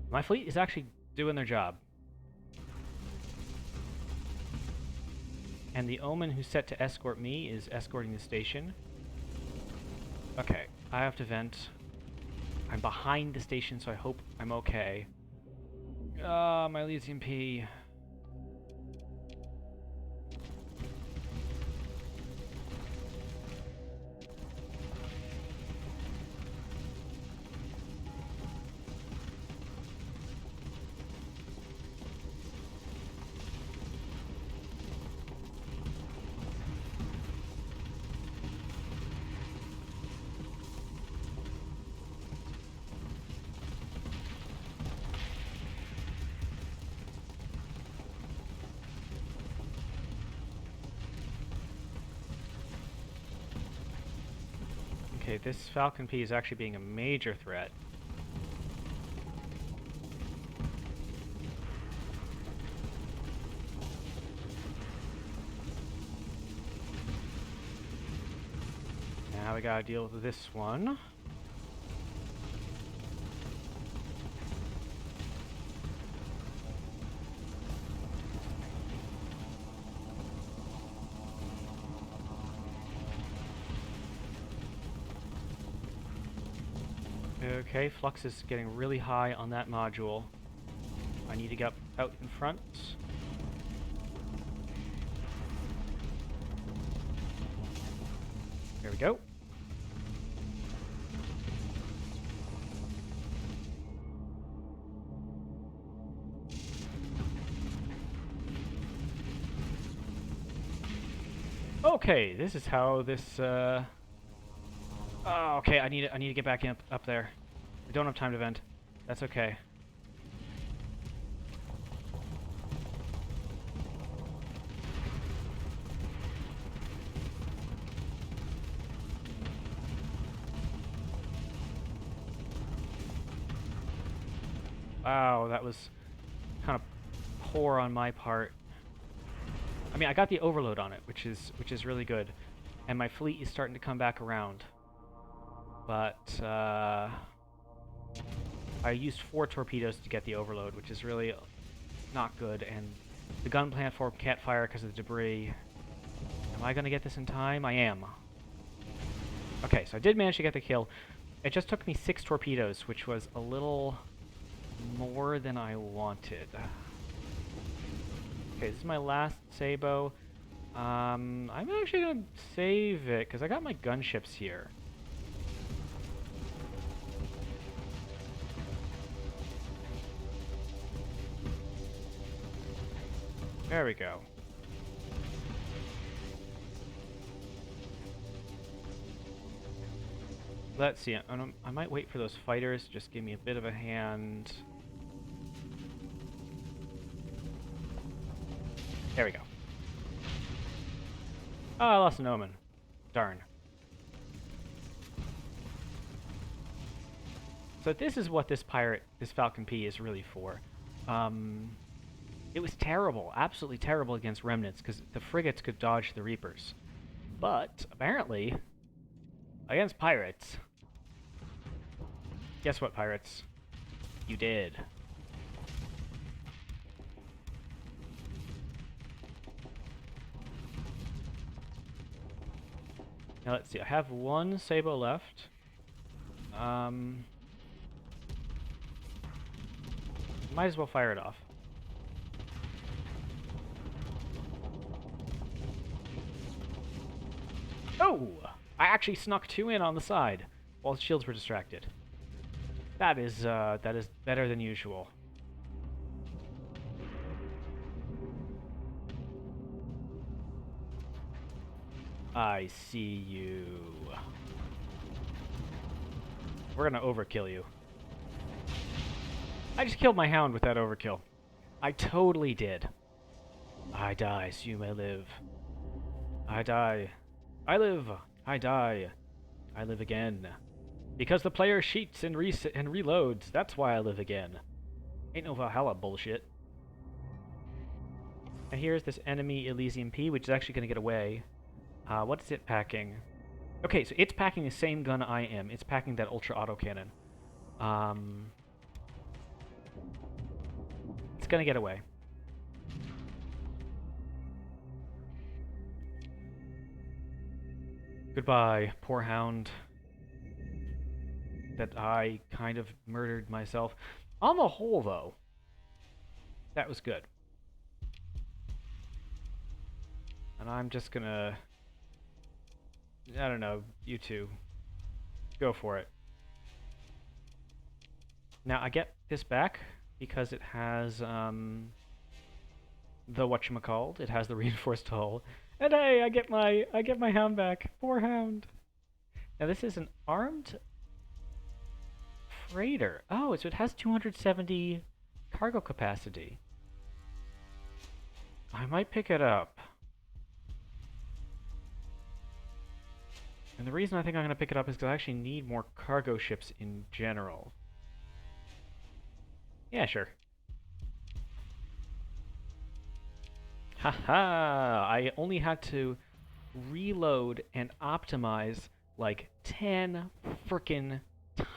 My fleet is actually doing their job. And the Omen who's set to escort me is escorting the station. Okay, I have to vent. I'm behind the station, so I hope I'm okay. Ah, my Elysium P. Okay, this Falcon P is actually being a major threat. Now we gotta deal with this one. Okay, flux is getting really high on that module. I need to get out in front. There we go. Okay, this is how this, Oh, okay, I need to get back up there. I don't have time to vent. That's okay. Wow, that was kind of poor on my part. I mean, I got the overload on it, which is really good, and my fleet is starting to come back around. But I used 4 torpedoes to get the overload, which is really not good, and the gun platform can't fire because of the debris. Am I going to get this in time? I am. Okay, so I did manage to get the kill. It just took me 6 torpedoes, which was a little more than I wanted. Okay, this is my last Sabo. I'm actually going to save it, because I got my gunships here. There we go. Let's see. I might wait for those fighters to just give me a bit of a hand. There we go. Oh, I lost an Omen. Darn. So this is what this Falcon P is really for. It was terrible, absolutely terrible against remnants, because the frigates could dodge the Reapers. But, apparently, against pirates... Guess what, pirates? You did. Now let's see, I have 1 Sabo left. Might as well fire it off. Oh! I actually snuck 2 in on the side while the shields were distracted. That is better than usual. I see you. We're gonna overkill you. I just killed my hound with that overkill. I totally did. I die, so you may live. I die. I live. I die. I live again. Because the player cheats and reloads. That's why I live again. Ain't no Valhalla bullshit. And here's this enemy Elysium P, which is actually going to get away. What is it packing? Okay, so it's packing the same gun I am. It's packing that ultra autocannon. It's going to get away. Goodbye, poor hound. That I kind of murdered myself. On the whole, though, that was good. And I'm just gonna... I don't know, you two. Go for it. Now, I get this back because it has, the whatchamacallit. It has the reinforced hull. And hey, I get my hound back. Poor hound. Now, this is an armed freighter. Oh, so it has 270 cargo capacity. I might pick it up. And the reason I think I'm going to pick it up is because I actually need more cargo ships in general. Yeah, sure. Haha! I only had to reload and optimize like 10 frickin'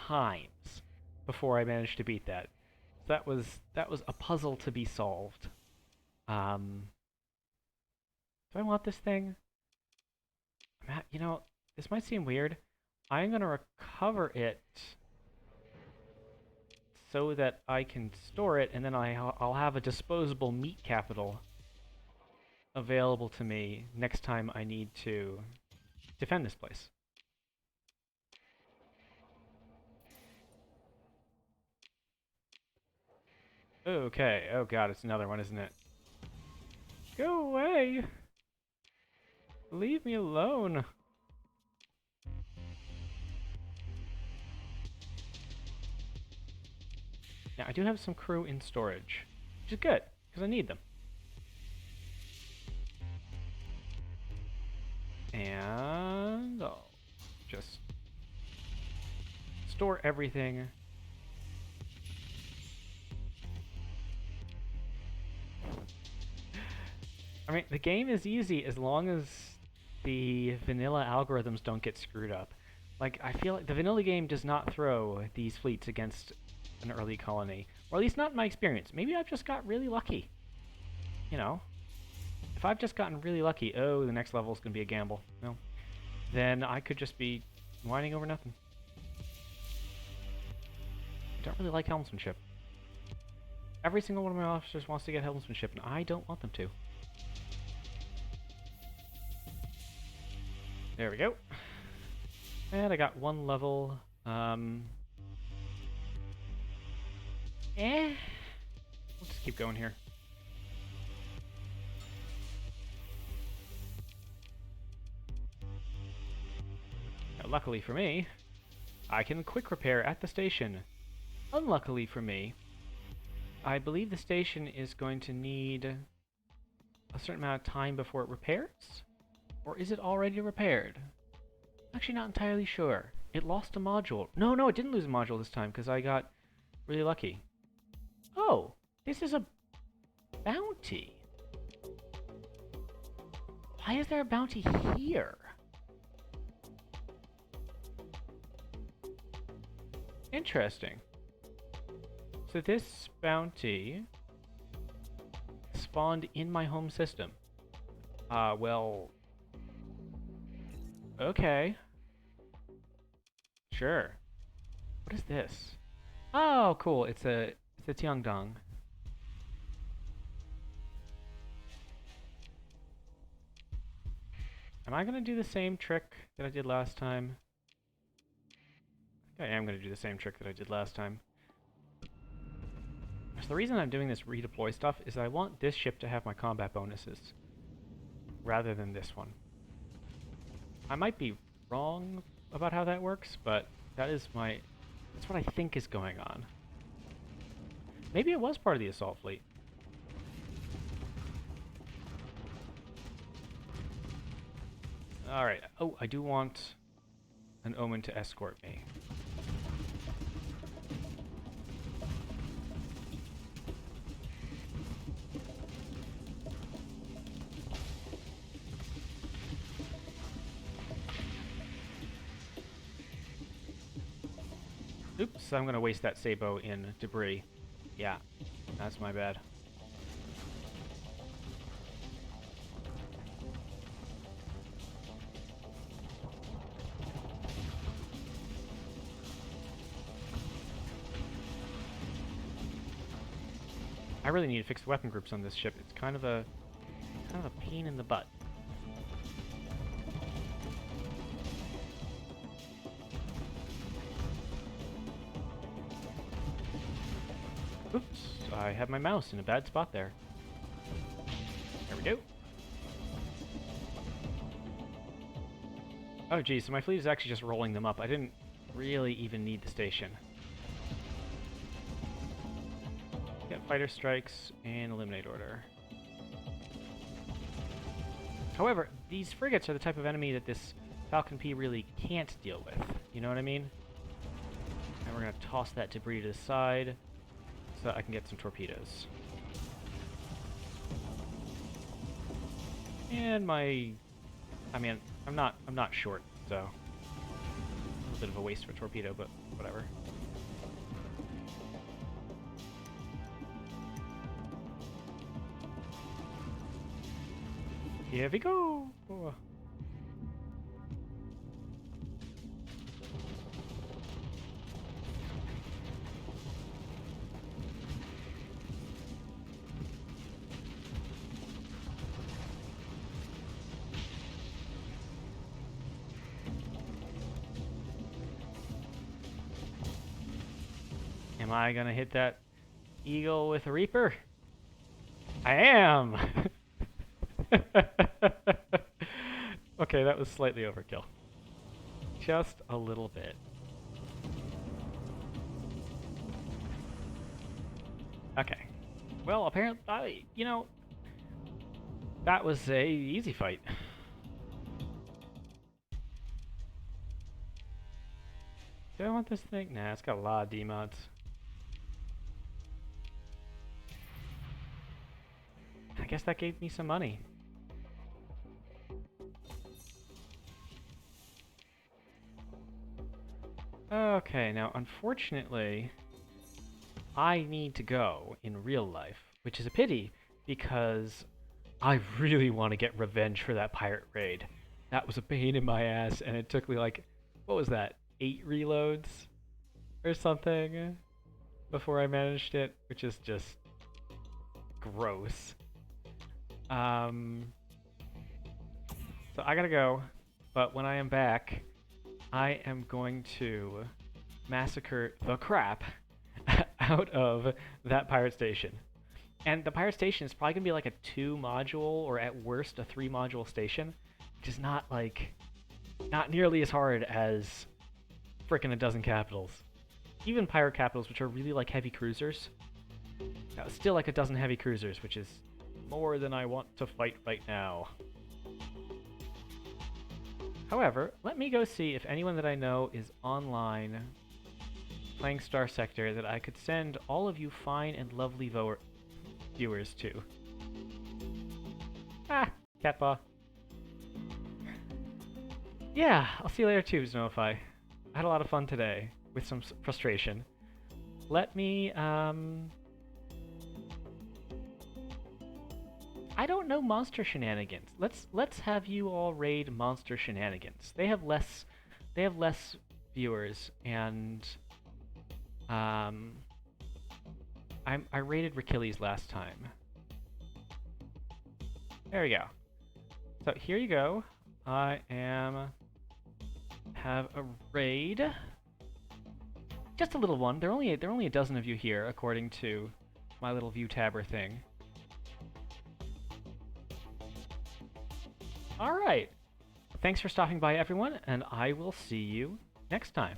times before I managed to beat that. So that was a puzzle to be solved. Do I want this thing? You know, this might seem weird. I'm gonna recover it so that I can store it, and then I'll have a disposable meat capital available to me next time I need to defend this place. Okay, oh god, it's another one, isn't it? Go away! Leave me alone! Now, I do have some crew in storage, which is good, because I need them. And I'll just store everything. I mean, the game is easy as long as the vanilla algorithms don't get screwed up. Like, I feel like the vanilla game does not throw these fleets against an early colony. Or at least not in my experience. Maybe I've just got really lucky. You know? If I've just gotten really lucky, oh, the next level is going to be a gamble. No. Then I could just be whining over nothing. I don't really like helmsmanship. Every single one of my officers wants to get helmsmanship, and I don't want them to. There we go. And I got one level. We'll just keep going here. Now, luckily for me, I can quick repair at the station. Unluckily for me, I believe the station is going to need a certain amount of time before it repairs? Or is it already repaired? Actually not entirely sure. It lost a module. No, it didn't lose a module this time because I got really lucky. Oh, this is a bounty. Why is there a bounty here? Interesting. So this bounty spawned in my home system. Well... Okay. Sure. What is this? Oh, cool. It's a Tiangdong. Am I gonna do the same trick that I did last time? I think I am gonna do the same trick that I did last time. So the reason I'm doing this redeploy stuff is I want this ship to have my combat bonuses rather than this one. I might be wrong about how that works, but that's what I think is going on. Maybe it was part of the assault fleet. Alright. Oh, I do want an omen to escort me. Oops, I'm gonna waste that Sabo in debris. Yeah, that's my bad. I really need to fix the weapon groups on this ship. It's kind of a pain in the butt. Oops, I have my mouse in a bad spot there. There we go. Oh geez, so my fleet is actually just rolling them up. I didn't really even need the station. Get fighter strikes and eliminate order. However, these frigates are the type of enemy that this Falcon P really can't deal with. You know what I mean? And we're gonna toss that debris to the side so that I can get some torpedoes. And I mean, I'm not short, so a little bit of a waste for a torpedo, but whatever. Here we go! Oh. Am I gonna hit that eagle with a Reaper? I am! Okay, that was slightly overkill. Just a little bit. Okay. Well, apparently, you know, that was a easy fight. Do I want this thing? Nah, it's got a lot of demods. I guess that gave me some money. Okay, now unfortunately, I need to go in real life, which is a pity because I really want to get revenge for that pirate raid. That was a pain in my ass, and it took me like, what was that, 8 reloads or something before I managed it, which is just gross. So I gotta go, but when I am back, I am going to massacre the crap out of that pirate station. And the pirate station is probably gonna be like a 2-module or at worst a 3-module station, which is not nearly as hard as frickin' a dozen capitals. Even pirate capitals, which are really like heavy cruisers, still like a dozen heavy cruisers, which is more than I want to fight right now. However, let me go see if anyone that I know is online playing Starsector that I could send all of you fine and lovely viewers to. Ah, cat paw. Yeah, I'll see you later too, Znofy. I had a lot of fun today, with some frustration. Let me, I don't know Monster Shenanigans. Let's have you all raid Monster Shenanigans. They have less viewers, and I raided Rachilles last time. There we go. So here you go. I have a raid. Just a little one. There are only a dozen of you here, according to my little view tabber thing. All right. Thanks for stopping by, everyone, and I will see you next time.